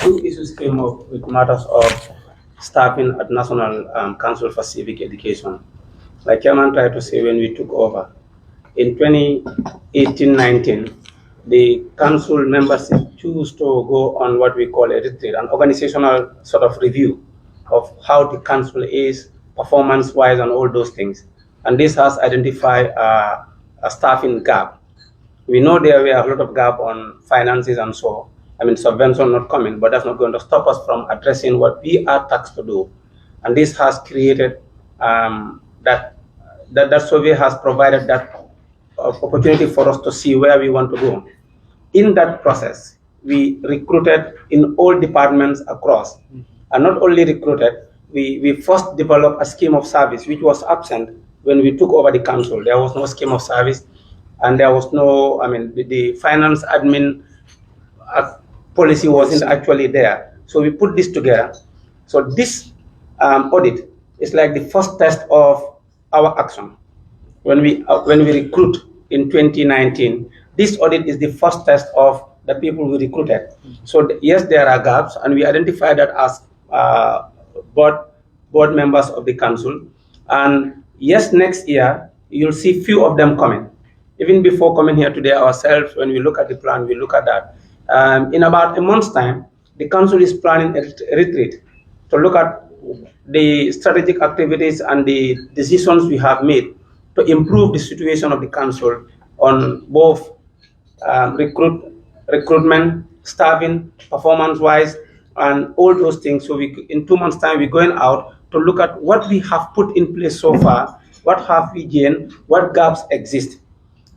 two issues came up with matters of staffing at National Council for Civic Education. Like Chairman tried to say when we took over, in 2018-19, the council membership chose to go on what we call a retreat, an organizational sort of review of how the council is performance-wise and all those things. And this has identified a staffing gap. We know there were a lot of gap on finances and so, subvention not coming, but that's not going to stop us from addressing what we are tasked to do. And this has created that survey has provided that opportunity for us to see where we want to go. In that process, we recruited in all departments across, and not only recruited, we first developed a scheme of service which was absent when we took over the council. There was no scheme of service, and there was no, the finance admin policy wasn't actually there. So we put this together. So this audit is like the first test of our action. When we recruit in 2019, this audit is the first test of the people we recruited. So yes, there are gaps, and we identified that as board members of the council. And yes, next year, you'll see few of them coming. Even before coming here today ourselves, when we look at the plan, we look at that. In about a month's time, the council is planning a retreat to look at the strategic activities and the decisions we have made to improve the situation of the council on both recruitment, staffing, performance-wise, and all those things. So in 2 months' time, we're going out to look at what we have put in place so far, what have we gained, what gaps exist.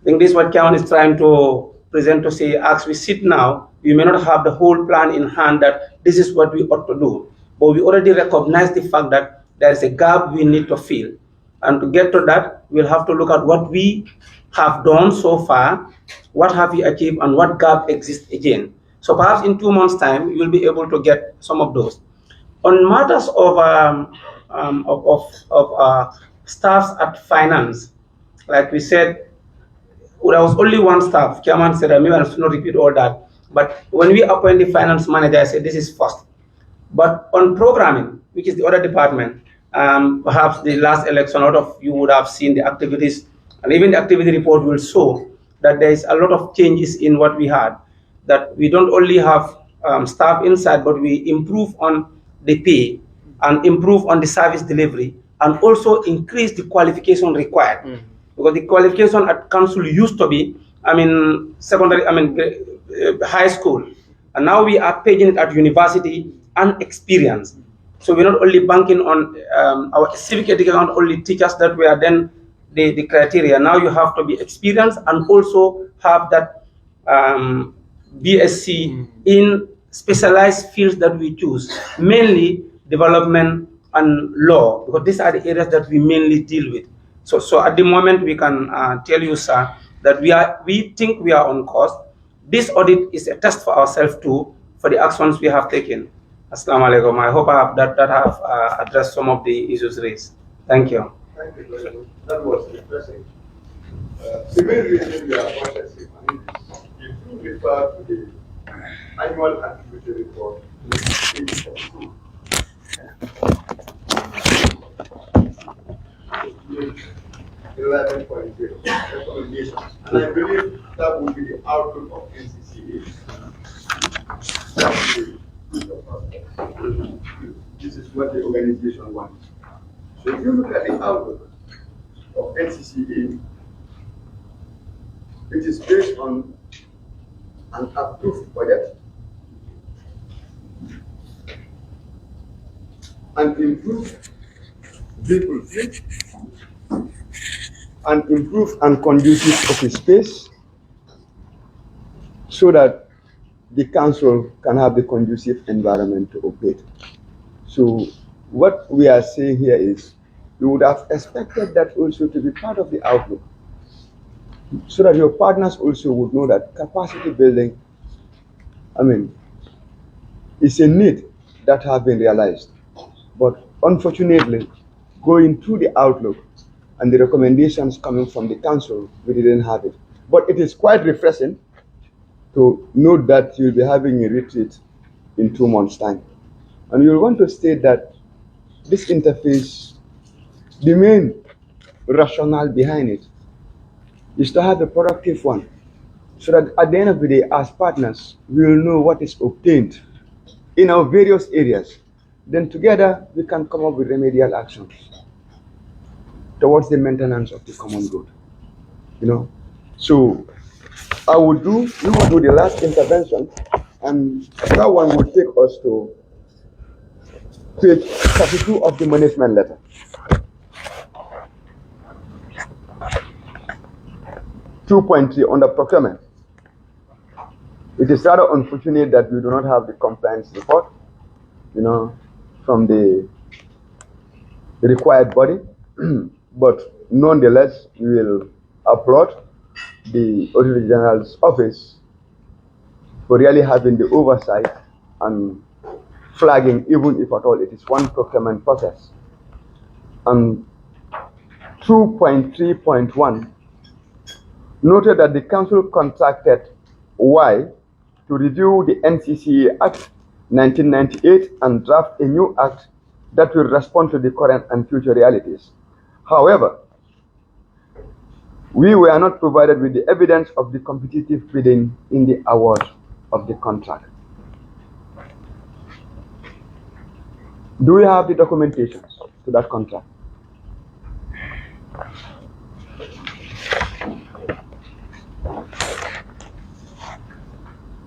I think this is what Chairman is trying to present, to say, as we sit now, we may not have the whole plan in hand that this is what we ought to do, but we already recognize the fact that there is a gap we need to fill. And to get to that, we'll have to look at what we have done so far, what have we achieved, and what gap exists again. So perhaps in 2 months' time, you will be able to get some of those. On matters of staffs at finance, like we said, there was only one staff. Chairman said, maybe I should not repeat all that. But when we appoint the finance manager, I said, this is first. But on programming, which is the other department, perhaps the last election, a lot of you would have seen the activities, and even the activity report will show that there is a lot of changes in what we had, that we don't only have staff inside, but we improve on the pay and improve on the service delivery, and also increase the qualification required. Because the qualification at council used to be, secondary, high school, and now we are paging it at university and experience. So we're not only banking on our civic education, only teachers that were then the criteria. Now you have to be experienced and also have that BSc in specialized fields that we choose, mainly development and law, because these are the areas that we mainly deal with. So at the moment, we can tell you, sir, that we think we are on course. This audit is a test for ourselves too, for the actions we have taken. Assalamu alaikum. I hope I have that have addressed some of the issues raised. Thank you. Thank you very much. That was interesting. The main reason we are processing, if you refer to the annual activity report, page 11.0 recommendations, and I believe that will be the output of Ncce. This is what the organization wants. So if you look at the output of Ncce, it is based on an approved budget, an improved vehicle fleet, an improved and conducive office space, so that the council can have the conducive environment to operate. So what we are saying here is we would have expected that also to be part of the outlook, so that your partners also would know that capacity building, is a need that has been realized. But unfortunately, going through the outlook and the recommendations coming from the council, we didn't have it. But it is quite refreshing to note that you'll be having a retreat in 2 months' time. And you'll want to state that this interface, the main rationale behind it is to have a productive one, so that at the end of the day, as partners, we will know what is obtained in our various areas. Then together, we can come up with remedial actions towards the maintenance of the common good. So we will do the last intervention, and that one will take us to page 32 of the management letter. 2.3 under procurement. It is rather unfortunate that we do not have the compliance report, from the required body, but nonetheless, we will applaud the Auditor General's office for really having the oversight and flagging, even if at all it is one procurement process. And 2.3.1 noted that the council contacted Y to review the Ncce Act 1998 and draft a new act that will respond to the current and future realities. However, we were not provided with the evidence of the competitive bidding in the award of the contract. Do we have the documentation to that contract?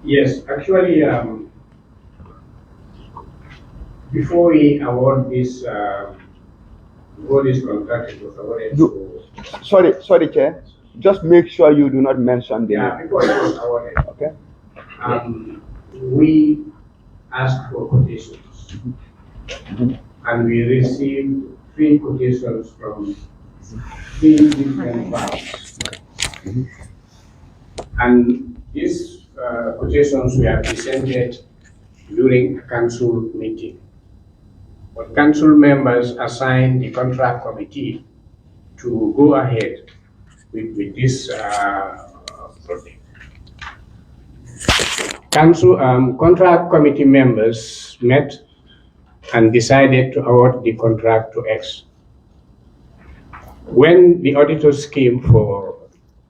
Yes, actually, before we award this, before this contract, it was awarded to... Sorry, Chair. Just make sure you do not mention the name. Before it was awarded, okay. We asked for quotations, and we received 3 quotations from 3 different firms. And these quotations were presented during a council meeting. But council members assigned the contract committee to go ahead with this project. Council contract committee members met and decided to award the contract to X. When the auditors came for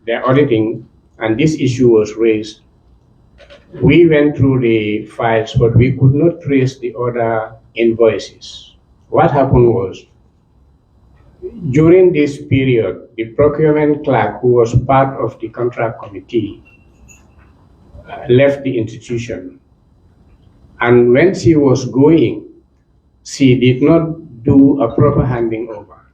their auditing and this issue was raised, we went through the files, but we could not trace the other invoices. What happened was, during this period, the procurement clerk, who was part of the contract committee, left the institution. And when she was going, she did not do a proper handing over.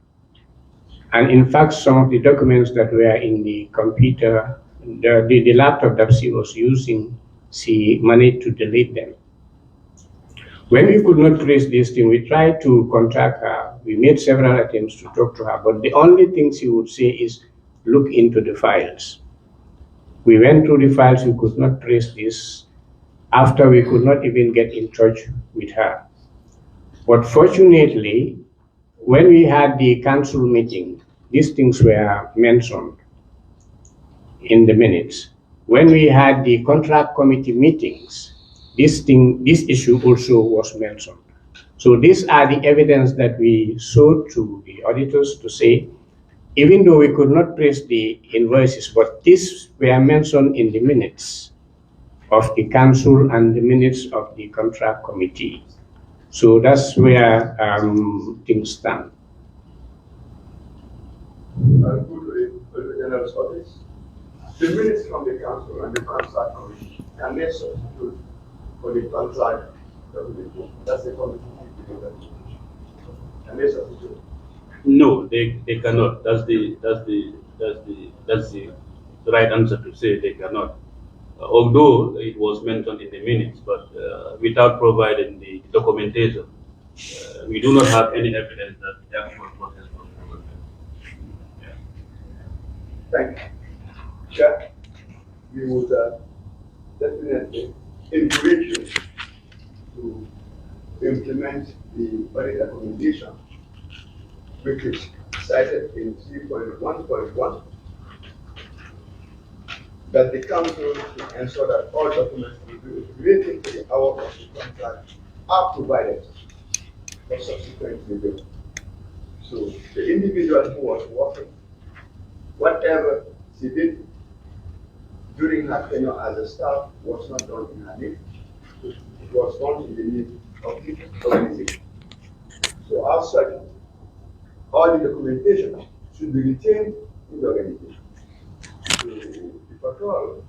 And in fact, some of the documents that were in the computer, the laptop that she was using, she managed to delete them. When we could not trace this thing, we tried to contact her. We made several attempts to talk to her, but the only thing she would say is, look into the files. We went through the files, we could not trace this. After, we could not even get in touch with her. But fortunately, when we had the council meeting, these things were mentioned in the minutes. When we had the contract committee meetings, this issue also was mentioned. So these are the evidence that we showed to the auditors to say, even though we could not trace the invoices, but these were mentioned in the minutes of the council and the minutes of the contract committee. So that's where things stand. The minutes from the council and the contract committee, can they substitute for the contract documentation? That's the committee. Can they substitute? No, they cannot. That's the right answer to say they cannot. although it was mentioned in the minutes, but without providing the documentation, we do not have any evidence that the actual process was followed. Thank you. Chair, we would definitely encourage you to implement the audit recommendation, which is cited in 3.1.1, that the council should ensure that all documents relating to the hour of the contract are provided for subsequent review. So the individual who was working, whatever she did during her tenure as a staff was not done in her name. It was done in the name of the organization. So as such, all the documentation should be retained in the organization. So if at all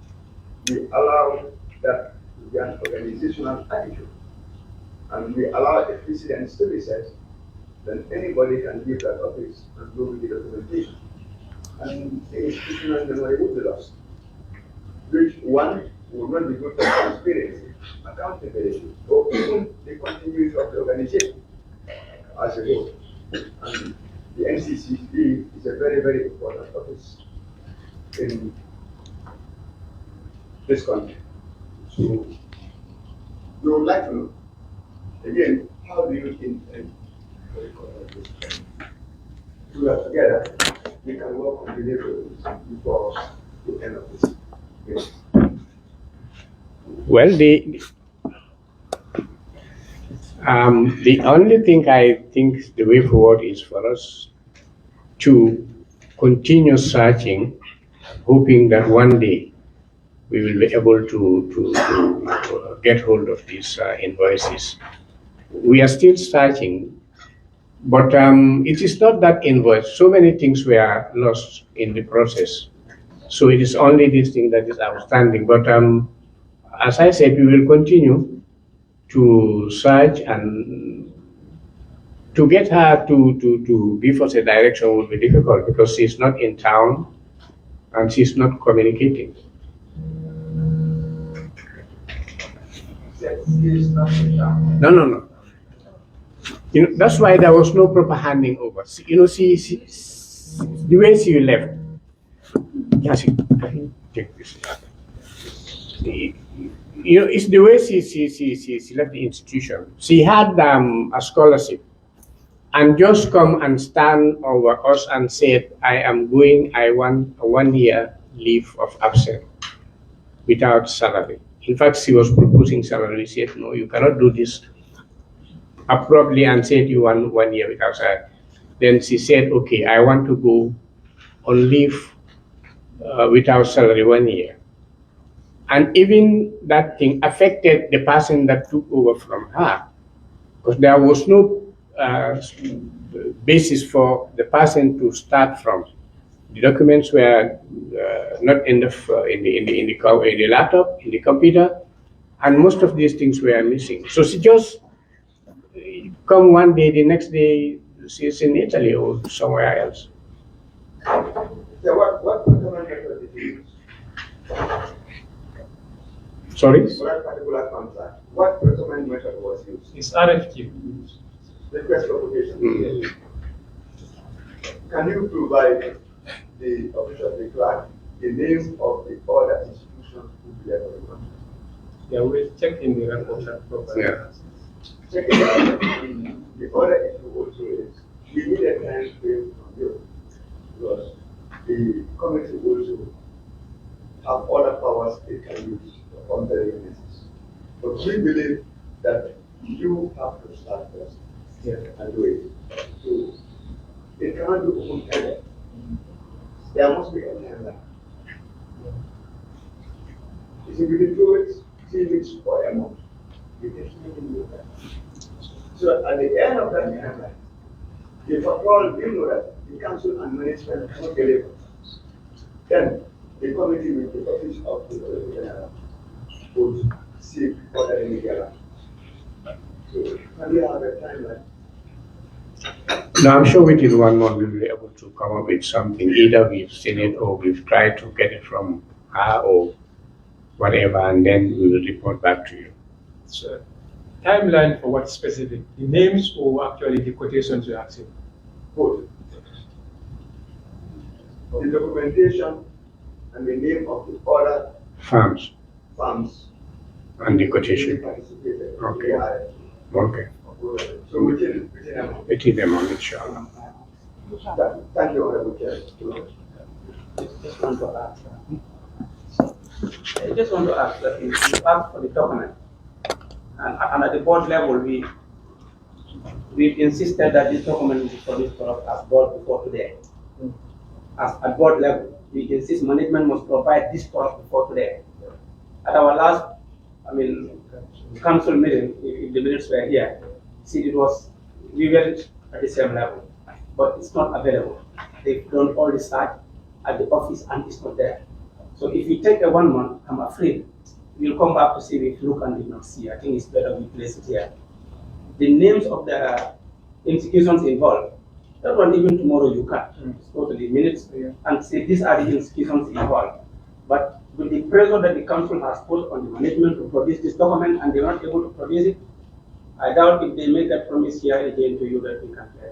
we allow that to be an organizational attitude, and we allow a precedent to be set, then anybody can give that office and go with the documentation. And the institutional memory would be lost. Which one would not be good for transparency, accountability, or even the continuity of the organization as a whole. And the Ncce is a very, very important office in this country. So we would like to know, again, how do you intend to record this? So that together we can work on deliverables before the end of this year. Well, the only thing I think the way forward is for us to continue searching, hoping that one day we will be able to get hold of these invoices. We are still searching, but it is not that invoice. So many things were lost in the process. So it is only this thing that is outstanding. But as I said, we will continue to search, and to get her to give us a direction would be difficult because she's not in town and she's not communicating. No. You know, that's why there was no proper handing over. You know, the way she left. Yes, take this. You know, it's the way she left the institution. She had a scholarship, and just come and stand over us and said, I want a 1 year leave of absence without salary. In fact, she was proposing salary. She said, no, you cannot do this abruptly and said you want 1 year without salary. Then she said, okay, I want to go on leave without salary 1 year. And even that thing affected the person that took over from her, because there was no basis for the person to start from. The documents were not in the laptop, in the computer, and most of these things were missing. So she just come one day, the next day she's in Italy or somewhere else. So what procurement method did you use? Sorry? For that particular contract, what procurement method was used? It's RFQ. Request for quotation. Can you provide the office of the clerk the name of the other institutions who bear for the contract? Yeah, we'll check in the record that properly. Yeah. Second, the other issue also is we need a time frame from you, because the committee also have other powers it can use on the basis. But we believe that you have to start first and do it. So it cannot be open-ended. There must be a timeline. You see, within 2 weeks, 3 weeks, or a month, you can do that. So at the end of that timeline, if at all we know that the council and management cannot deliver, then the committee with the office of the general would seek other media. So can we have a timeline? No, I'm sure within 1 month we'll be able to come up with something. Either we've seen it or we've tried to get it from her, or whatever, and then we will report back to you. So, timeline for what specific? The names or actually the quotations you're asking? Both. The documentation and the name of the other Farms farms and the quotation. participated. Okay. Okay. So within a 80 amount, inshallah. Thank you, Honorable Chair. Just want to ask. I just want to ask that you asked for the document, and at the board level, we've insisted that this document is produced for us as board before today. As at board level, we insist management must provide this for us before today. At our last, council meeting, if the minutes were here, see, we weren't at the same level, but it's not available. They've done all the search at the office and it's not there. So if you take a 1 month, I'm afraid we'll come back to Civic, look and did not see. I think it's better we place it here. The names of the institutions involved, that one even tomorrow you can. It's totally minutes and say these are the institutions involved. But with the pressure that the council has put on the management to produce this document and they were not able to produce it, I doubt if they make that promise here again to you that we can play.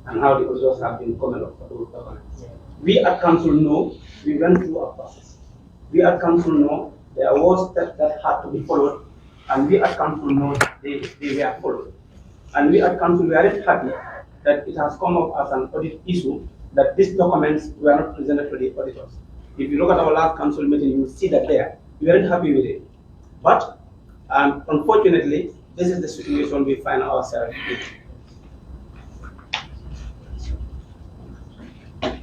And how the results have been coming up for those documents. We at council know we went through a process. We at council know there was steps that had to be followed, and we at council know they were followed. And we at council we aren't happy that it has come up as an audit issue that these documents were not presented to the auditors. If you look at our last council meeting, you will see that there. We aren't happy with it. But unfortunately, this is the situation we find ourselves in.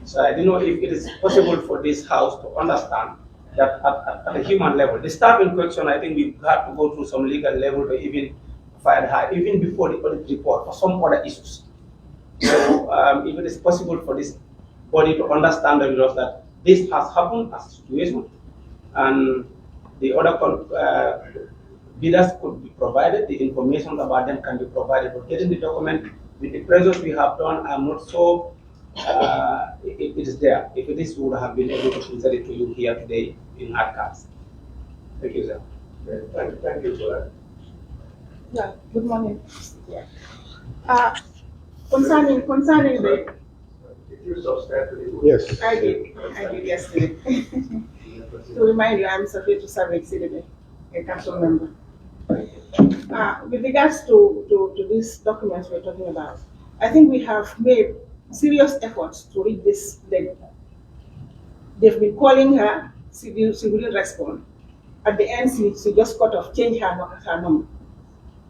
So I don't know if it is possible for this house to understand that at a human level, the staff in question, I think we had to go through some legal level to even file her, even before the audit report, for some other issues. So if it is possible for this body to understand the results that this has happened as a situation, and the other bidders could be provided, the information about them can be provided, but getting the document with the pressures we have done, I'm not so it is there. If it is, we would have been able to present it to you here today in hard cards. Thank you, sir. Thank you for that. Yeah, good morning. Concerning the. Did you subscribe to the Yes. I did yesterday. To remind you, I'm subject to Civic, a council member. With regards to these documents we're talking about, I think we have made serious efforts to reach this lady. They've been calling her, she wouldn't respond. At the end, she just cut off, changed her number.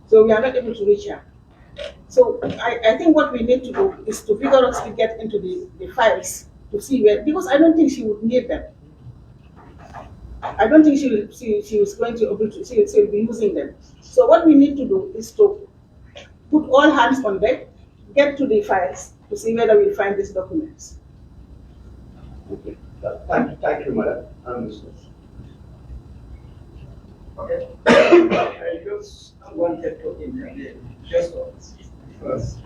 So we are not able to reach her. So I think what we need to do is to vigorously get into the files to see where, because I don't think she would need them. I don't think she was going to be able to, she'll be using them. So what we need to do is to put all hands on deck, get to the files to see whether we find these documents. Okay. Thank you, madam. Okay. I just wanted to intervene just because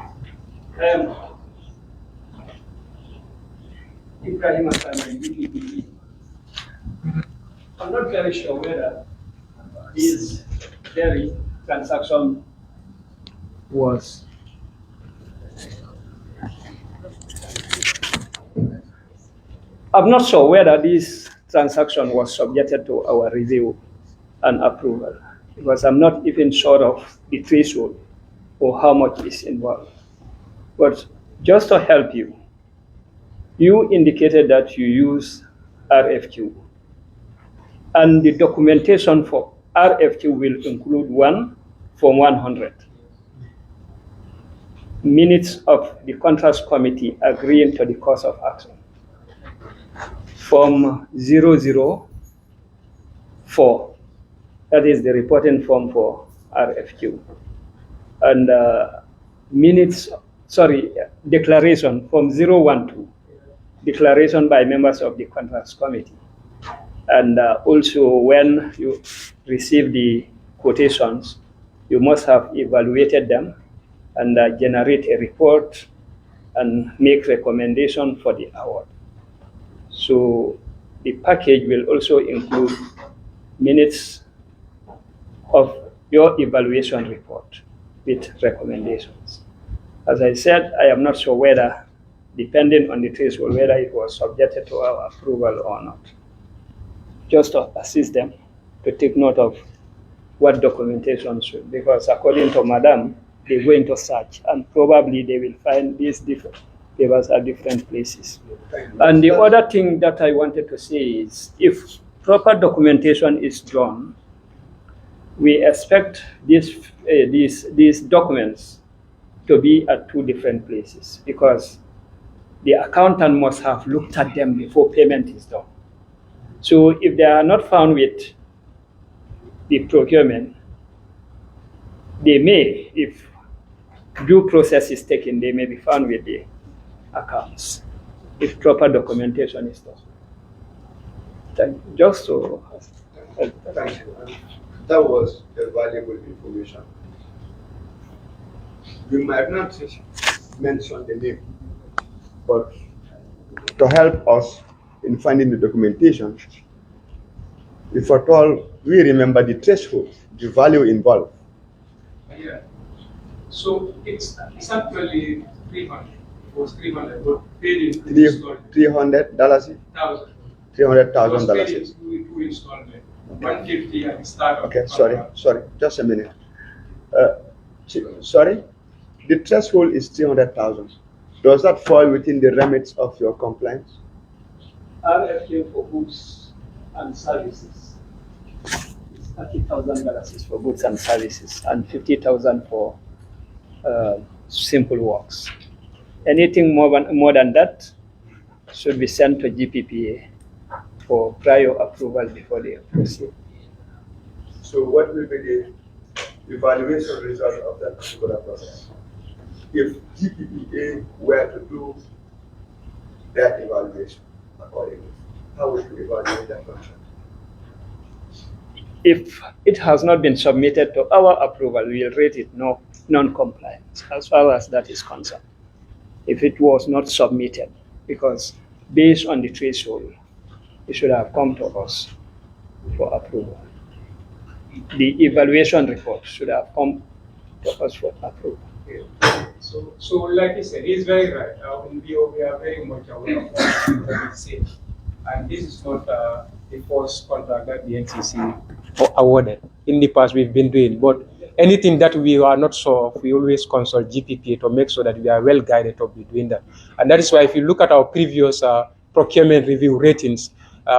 Ibrahim Hassan, I'm not very sure whether this dairy transaction was subjected to our review and approval, because I'm not even sure of the threshold or how much is involved. But just to help you, you indicated that you use RFQ, and the documentation for RFQ will include one Form 100, minutes of the contracts committee agreeing to the course of action, Form 004, that is the reporting form for RFQ, and declaration, Form 012, declaration by members of the contracts committee. And also when you receive the quotations, you must have evaluated them and generate a report and make recommendation for the award. So the package will also include minutes of your evaluation report with recommendations. As I said, I am not sure whether, depending on the threshold, whether it was subjected to our approval or not. Just to assist them to take note of what documentation should, because according to Madam, they go into search and probably they will find these different papers at different places. And the other thing that I wanted to say is, if proper documentation is done, we expect these documents to be at 2 different places, because the accountant must have looked at them before payment is done. So if they are not found with the procurement, they may, if due process is taken, they may be found with the accounts, if proper documentation is done. Just so. Thank you. That was a valuable information. You might not mention the name, but to help us in finding the documentation, if at all we remember the threshold, the value involved. Yeah. So it's actually 300. It was 300, but paid in two installments. $300? $300,000. Two installments. 150 at the start of Okay, the sorry, just a minute. Sorry, the threshold is 300,000. Does that fall within the remits of your compliance? RFQ for goods and services is $30,000 for goods and services, and $50,000 for simple works. Anything more than that should be sent to GPPA for prior approval before they proceed. So what will be the evaluation result of that particular process? If GPPA were to do that evaluation accordingly, how would you evaluate that contract? If it has not been submitted to our approval, we will rate it non-compliant as far as that is concerned. If it was not submitted, because based on the threshold, it should have come to us for approval. The evaluation report should have come to us for approval. So like he said, he's very right. We are very much aware of what he said. And this is not the first contract that the Ncce awarded. In the past, we've been doing, but anything that we are not sure of, we always consult GPPA to make sure that we are well guided to be doing that. And that is why if you look at our previous procurement review ratings,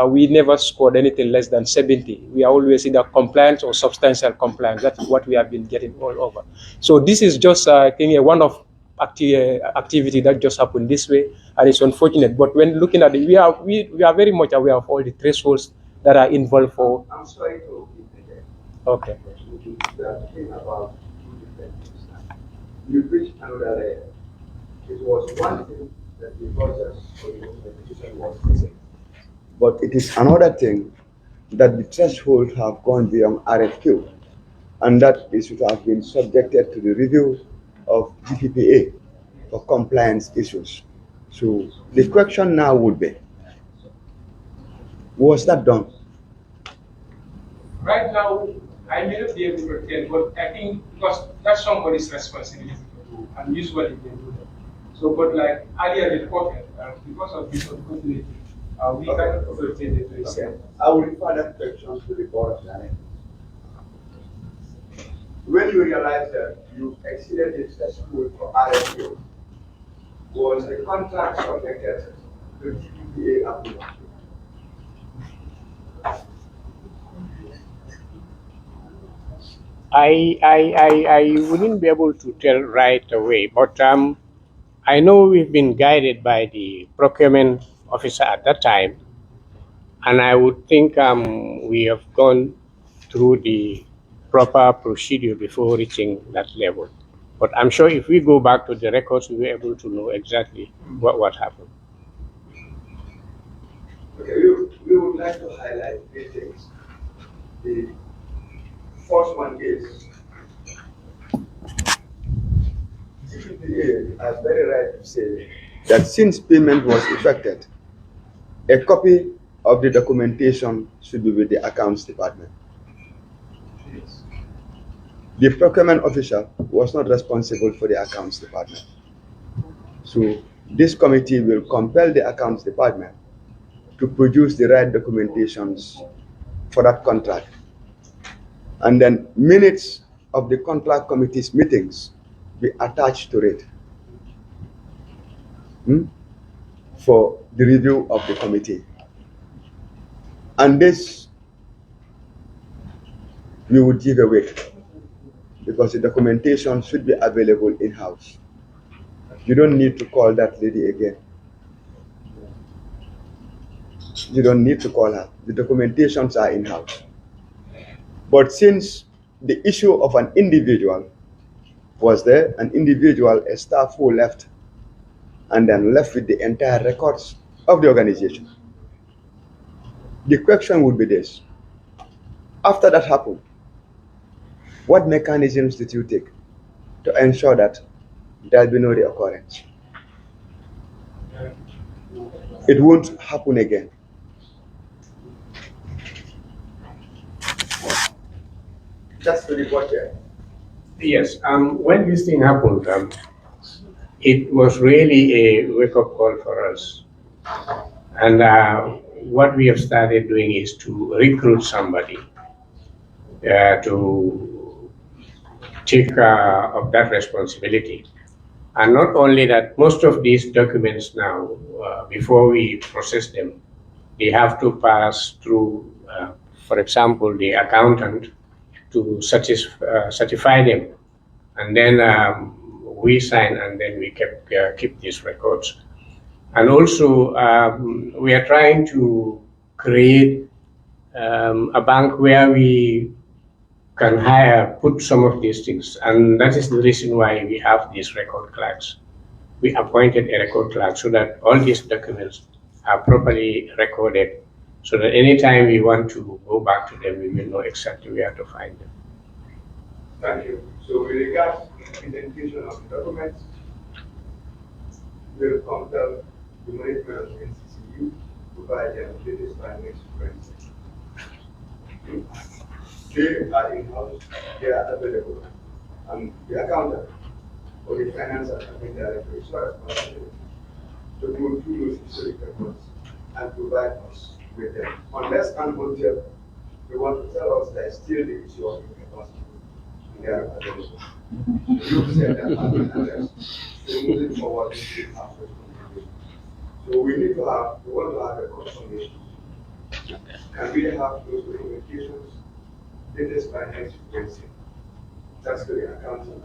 we never scored anything less than 70. We are always either compliant or substantial compliance. That's what we have been getting all over. So this is just, I think, a one-off activity that just happened this way, and it's unfortunate. But when looking at it, we are very much aware of all the thresholds that are involved for. I'm sorry to interject. Okay. We are talking about 2 different things. You reached another layer. It was one thing that the process for the competition was missing. But it is another thing that the threshold have gone beyond RFQ, and that it should have been subjected to the review of GPPA for compliance issues. So the question now would be, was that done? Right now, I may not be able to tell, but I think because that's somebody's responsibility to do, and usually they do that. So, but like earlier reported, because of this unfortunately, we cannot overtake the place. Okay. I will refer that question to the board of management. When you realize that you exceeded the threshold for RFQ, was the contract subjected to GPPA approval? I wouldn't be able to tell right away, but I know we've been guided by the procurement officer at that time, and I would think we have gone through the proper procedure before reaching that level. But I'm sure if we go back to the records, we'll be able to know exactly what happened. Okay, we would like to highlight 3 things. The first one is GPPA has very right to say that since payment was effected, a copy of the documentation should be with the accounts department. The procurement officer was not responsible for the accounts department. So this committee will compel the accounts department to produce the right documentations for that contract. And then minutes of the contract committee's meetings be attached to it for the review of the committee. And this we would give away because the documentation should be available in-house. You don't need to call that lady again. You don't need to call her. The documentations are in-house. But since the issue of an individual was there, an individual, a staff who left, and then left with the entire records of the organization, the question would be this. After that happened, what mechanisms did you take to ensure that there will be no reoccurrence? It won't happen again. Just to report here. Yes, when this thing happened, it was really a wake-up call for us. And what we have started doing is to recruit somebody to take of that responsibility. And not only that, most of these documents now, before we process them, they have to pass through, for example, the accountant to certify them. And then we sign, and then we keep these records. And also, we are trying to create a bank where we can put some of these things. And that is the reason why we have these record clerks. We appointed a record clerk so that all these documents are properly recorded, so that anytime we want to go back to them, we will know exactly where to find them. Thank you. So with regard to identification of the documents, we'll compel the management of Ncce to provide them with this by next Wednesday. They are in-house, they are available. And the accountant or the finance accounting director is not responsible to go through those historic records and provide us with them. Unless and until they want to tell us that still the issue of incapacity. They are available. You said that so moving forward, we should have responsibility. So we need to have, we want to have a confirmation. Can we have those communications? It is by next Wednesday. That's the accountant.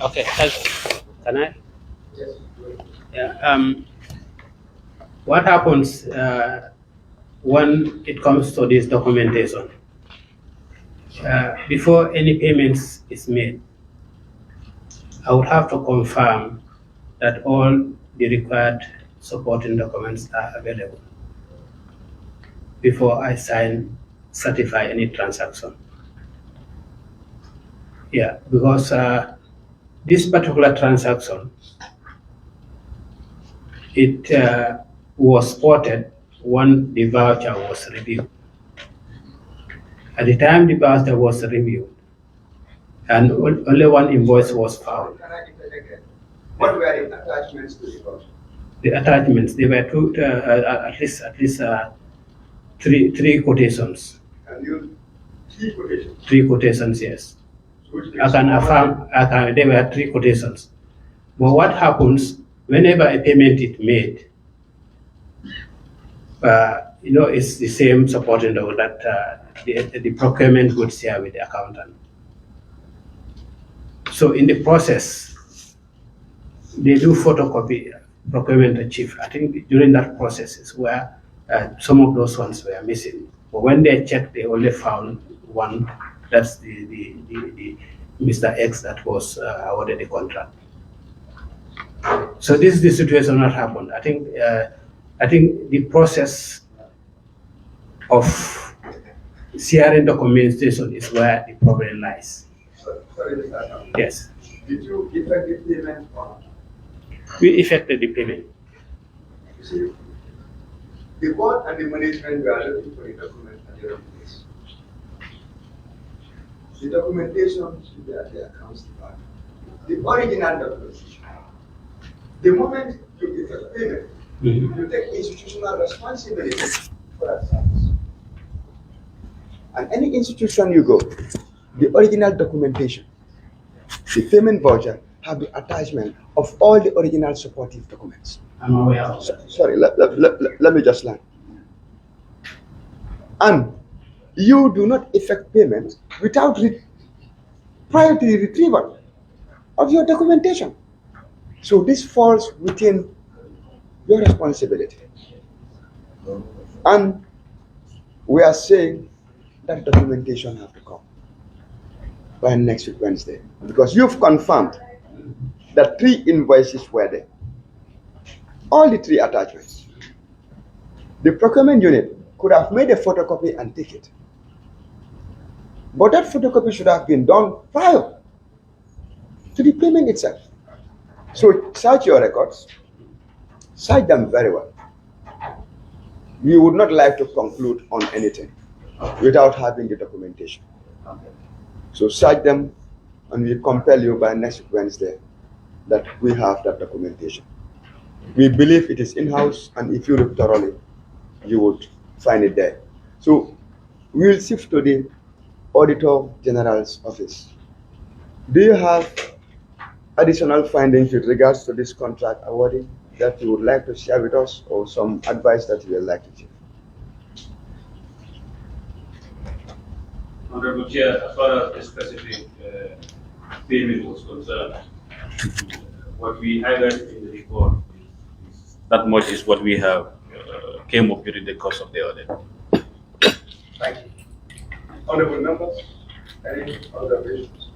Okay. Can I? Yes. Yeah. What happens when it comes to this documentation? Before any payments is made, I would have to confirm that all the required supporting documents are available before I certify any transaction. Yeah, because this particular transaction, it was spotted when the voucher was reviewed. At the time the voucher was reviewed, and only one invoice was found. Can I again? What were the attachments to the voucher? The attachments, they were two, at least three quotations. Can you three quotations? 3 quotations, yes. I can affirm, there were 3 quotations. But what happens whenever a payment is made, it's the same supporting law that the procurement would share with the accountant. So in the process, they do photocopy procurement chief. I think during that process is where some of those ones were missing. But when they checked, they only found one. That's the Mr. X that was awarded the contract. So this is the situation that happened. I think the process of sharing documentation is where the problem lies. Sorry, Mr. Yes. Did you effect the payment on we effected the payment. You see, the board and the management were looking for the document at the wrong place. The documentation should be at the accounts department. The original documentation. The moment you effect payment, you take institutional responsibility for that service. And any institution you go, the original documentation, the payment voucher, have the attachment of all the original supportive documents. I'm aware of that. Sorry, let me just land. And you do not effect payment without prior to the retrieval of your documentation. So this falls within your responsibility. And we are saying that documentation have to come by next week Wednesday, because you've confirmed that 3 invoices were there. All the 3 attachments. The procurement unit could have made a photocopy and take it. But that photocopy should have been done prior to the payment itself. So search your records, search them very well. We would not like to conclude on anything without having the documentation. So search them, and we compel you by next Wednesday that we have that documentation. We believe it is in-house, and if you look thoroughly, you would find it there. So we will shift to the Auditor General's office. Do you have additional findings with regards to this contract awarding that you would like to share with us, or some advice that you would like to give? Honorable Chair, as far as the specific payment was concerned, what we highlighted in the report is that much is what we have came up during the course of the audit. Thank you. Honorable members, any observations?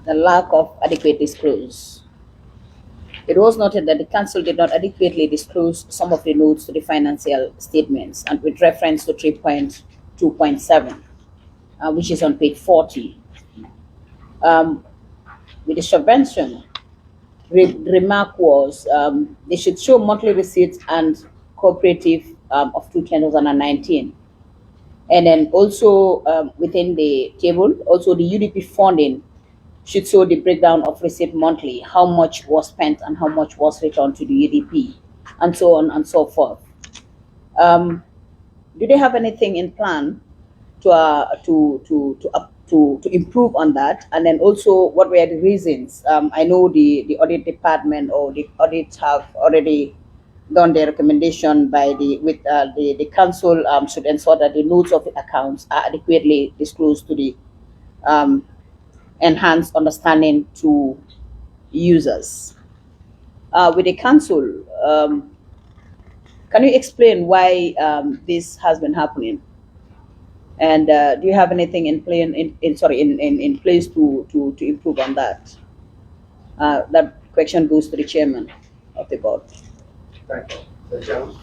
The lack of adequate disclose. It was noted that the council did not adequately disclose some of the notes to the financial statements, and with reference to 3.2.7, which is on page 40. With the subvention, remark was they should show monthly receipts and cooperative of 2019. And then also within the table, also the UDP funding should show the breakdown of receipt monthly, how much was spent and how much was returned to the UDP, and so on and so forth. Do they have anything in plan to improve on that? And then also, what were the reasons? I know the audit department or the audits have already done their recommendation by the council should ensure that the notes of the accounts are adequately disclosed to the enhanced understanding to users. With the council, can you explain why this has been happening? And do you have anything in place to improve on that? That question goes to the chairman of the board. Thank you. The chairman.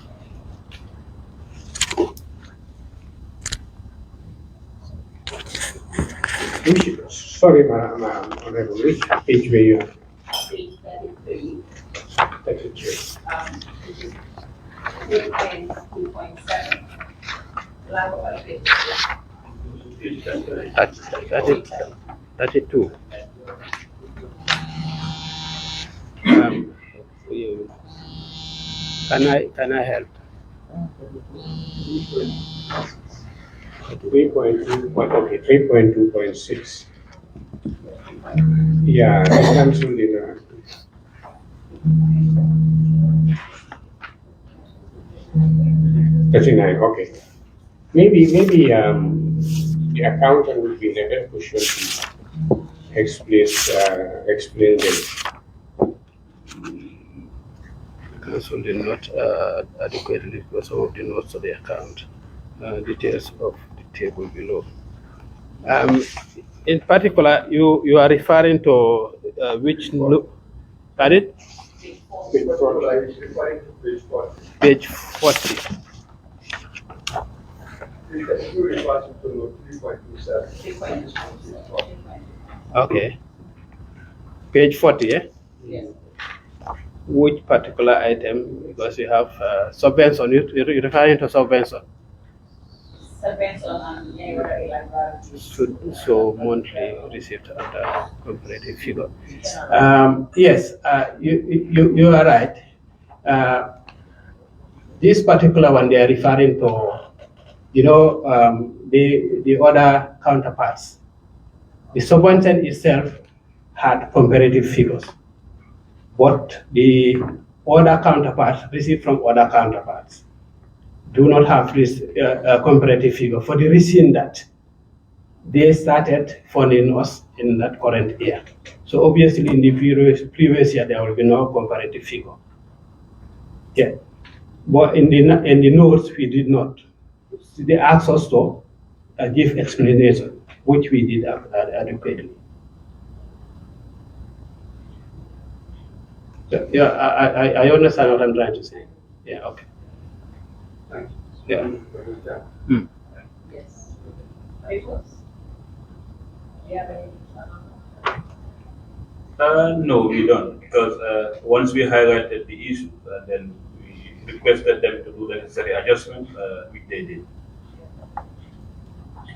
Sorry, Madam Honorable, which page were you on? Page 33. 33. 2.7. Lack of adequate. 32. Can I help? 3.2.6. Yeah, the council did not. 39, okay. Maybe the accountant would be in a better position to explain them. Council did not adequately disclose some of the notes of the account. Details of the table below. In particular, you are referring to which note? Pardon? Page 40. You refer to note 3.27. Okay. Page 40, eh? Yes. Which particular item? Because you have subvention, you're referring to subvention. Subvention and neighbor So monthly receipt under comparative figure. Yes, you are right. This particular one they are referring to, the other counterparts. The subvention itself had comparative figures, but the other counterparts received from other counterparts do not have this comparative figure for the reason that they started funding us in that current year. So obviously in the previous year there will be no comparative figure. Yeah, but in the notes we did not. They asked us to give explanation, which we did adequately. So, yeah, I understand what I'm trying to say. Yeah, okay. Thank Yeah. you. Yes. Nicholas? Do you have any? No, we don't, because once we highlighted the issue, then we requested them to do the necessary adjustments, which they did.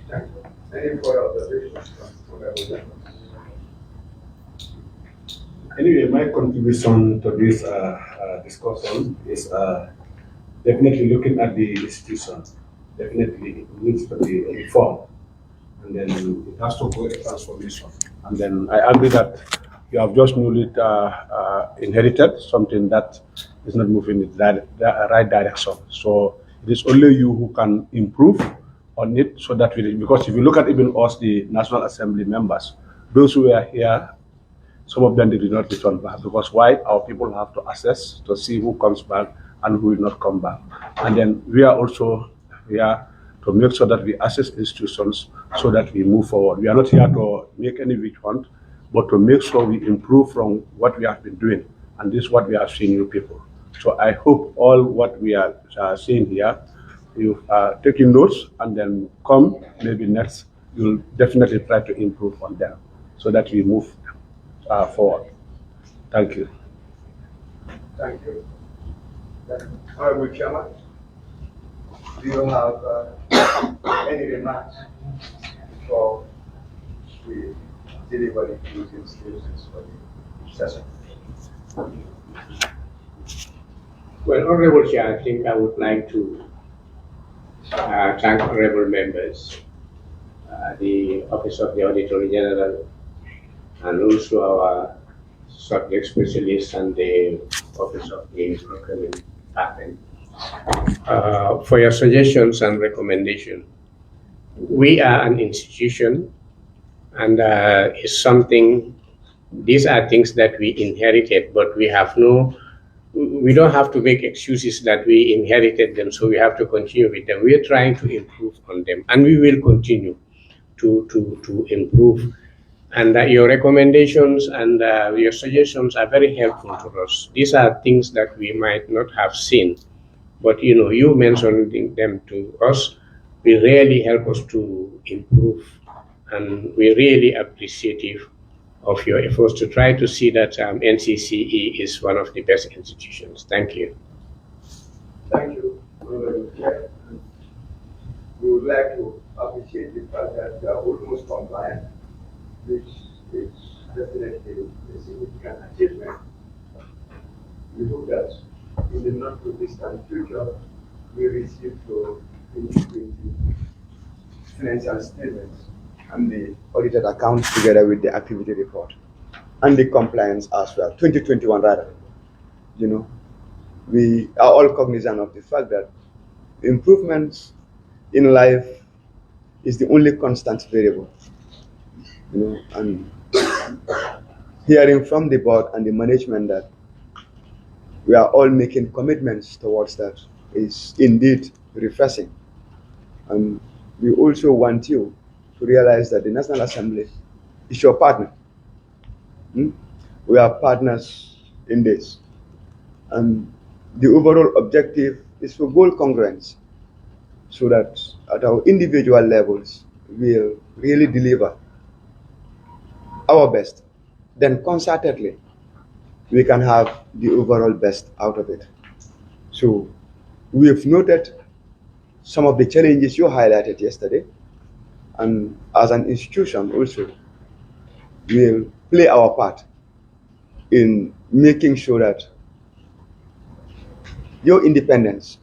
Thank you. Any further observations from everyone? Anyway, my contribution to this discussion is definitely looking at the institution. Definitely it needs to be a reform, and then it has to go a transformation. And then I agree that you have just newly inherited something that is not moving in the right direction. So it is only you who can improve on it, so that because if you look at even us, the National Assembly members, those who were here, some of them they did not return back, because why? Our people have to assess to see who comes back and who will not come back. And then we are also here to make sure that we assess institutions so that we move forward. We are not here to make any witch hunt, but to make sure we improve from what we have been doing. And this is what we have seen you people. So I hope all what we are seeing here, you are taking notes, and then come maybe next, you'll definitely try to improve on them so that we move forward. Thank you. Thank you. Honorable Chairman, do you have any remarks before we deliver the closing statements for the session? Well, Honorable Chair, I think I would like to thank honorable members, the Office of the Auditor General, and also our subject specialists and the Office of the Procurement Department for your suggestions and recommendations. We are an institution, and it's something. These are things that we inherited, but we don't have to make excuses that we inherited them, so we have to continue with them. We are trying to improve on them, and we will continue to improve. And your recommendations and your suggestions are very helpful to us. These are things that we might not have seen, but you mentioning them to us will really help us to improve, and we're really appreciative of your efforts to try to see that Ncce is one of the best institutions. Thank you. Thank you, Honorable Chair. We would like to appreciate the fact that we are almost compliant, which is definitely a significant achievement. We hope that in the not too distant future, we receive the 2020 financial statements and the audited accounts together with the activity report and the compliance as well, 2021 rather. We are all cognizant of the fact that improvements in life is the only constant variable. And hearing from the board and the management that we are all making commitments towards that is indeed refreshing. And we also want you to realize that the National Assembly is your partner. We are partners in this. And the overall objective is for goal congruence. so that at our individual levels, we'll really deliver our best. Then concertedly, we can have the overall best out of it. So we have noted some of the challenges you highlighted yesterday, and as an institution also, we'll play our part in making sure that your independence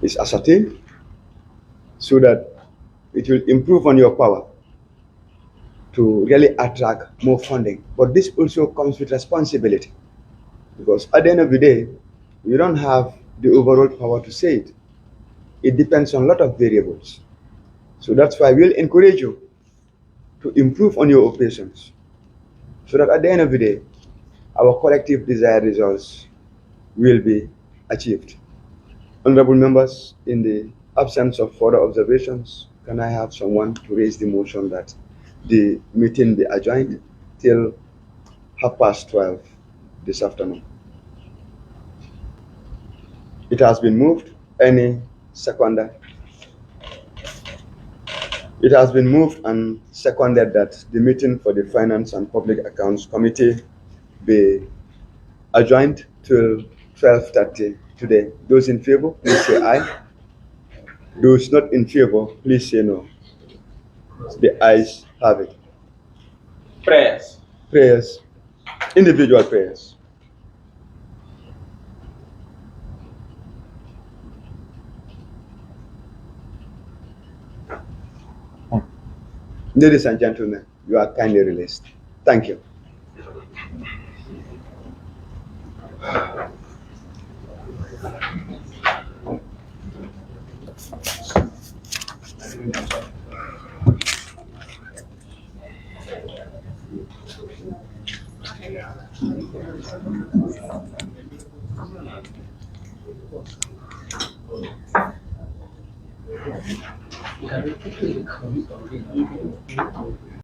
is ascertained so that it will improve on your power to really attract more funding. But this also comes with responsibility, because at the end of the day, you don't have the overall power to say it. It depends on a lot of variables. So that's why we'll encourage you to improve on your operations, so that at the end of the day, our collective desired results will be achieved. Honorable members, in the absence of further observations, can I have someone to raise the motion that the meeting be adjourned till 12:30 this afternoon? It has been moved. Any seconder? It has been moved and seconded that the meeting for the Finance and Public Accounts Committee be adjourned till 12:30 today. Those in favor, please say aye. Those not in favor, please say no. The ayes have it. Prayers. Prayers. Individual prayers. Ladies and gentlemen, you are kindly released. Thank you.